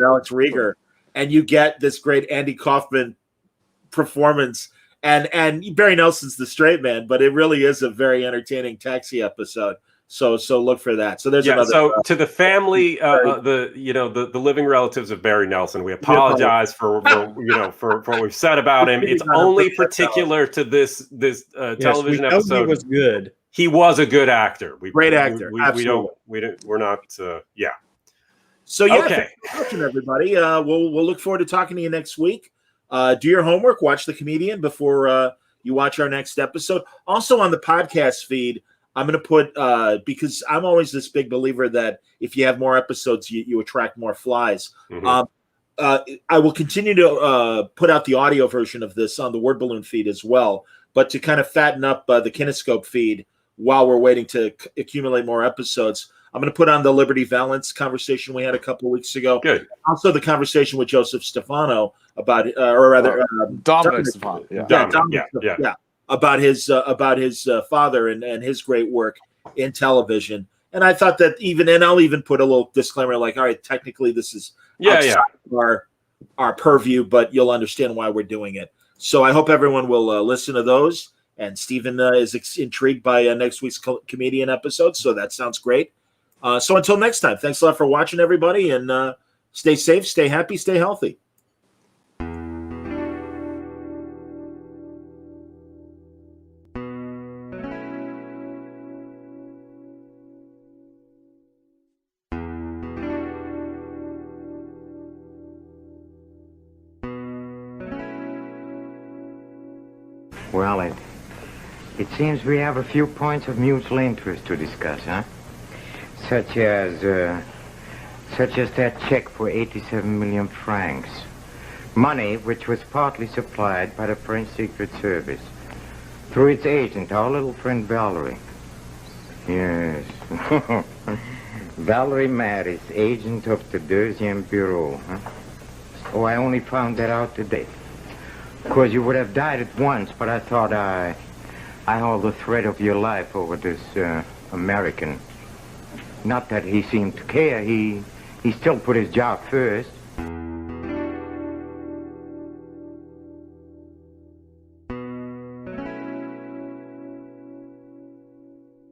[SPEAKER 1] Alex Rieger, and you get this great Andy Kaufman performance. And Barry Nelson's the straight man, but it really is a very entertaining Taxi episode. So look for that. So there's another.
[SPEAKER 3] So to the family, the living relatives of Barry Nelson, we apologize for what we've said about him. It's only particular to this television episode.
[SPEAKER 4] He was good.
[SPEAKER 3] He was a good actor.
[SPEAKER 1] Great actor.
[SPEAKER 3] We're not. Yeah.
[SPEAKER 1] So yeah, thanks for watching, everybody. We'll look forward to talking to you next week. Do your homework. Watch The Comedian before you watch our next episode. Also on the podcast feed, I'm going to put, because I'm always this big believer that if you have more episodes, you attract more flies. Mm-hmm. I will continue to put out the audio version of this on the Word Balloon feed as well, but to kind of fatten up the Kinescope feed while we're waiting to accumulate more episodes, I'm going to put on the Liberty Valance conversation we had a couple of weeks ago.
[SPEAKER 3] Good.
[SPEAKER 1] Also the conversation with Joseph Stefano about,
[SPEAKER 5] Dominic Stefano.
[SPEAKER 1] Yeah. About his father and his great work in television. And I thought that I'll even put a little disclaimer like, all right, technically this is outside of our purview, but you'll understand why we're doing it. So I hope everyone will listen to those. And Stephen is intrigued by next week's comedian episode. So that sounds great. So until next time, thanks a lot for watching, everybody. And stay safe, stay happy, stay healthy.
[SPEAKER 2] Well, it seems we have a few points of mutual interest to discuss, huh? Such as that check for 87 million francs. Money which was partly supplied by the French Secret Service through its agent, our little friend Valerie. Yes. Valerie Maris, agent of the Deuxième Bureau, huh? Oh, I only found that out today. Of course, you would have died at once, but I thought I hold the thread of your life over this American. Not that he seemed to care. He still put his job first.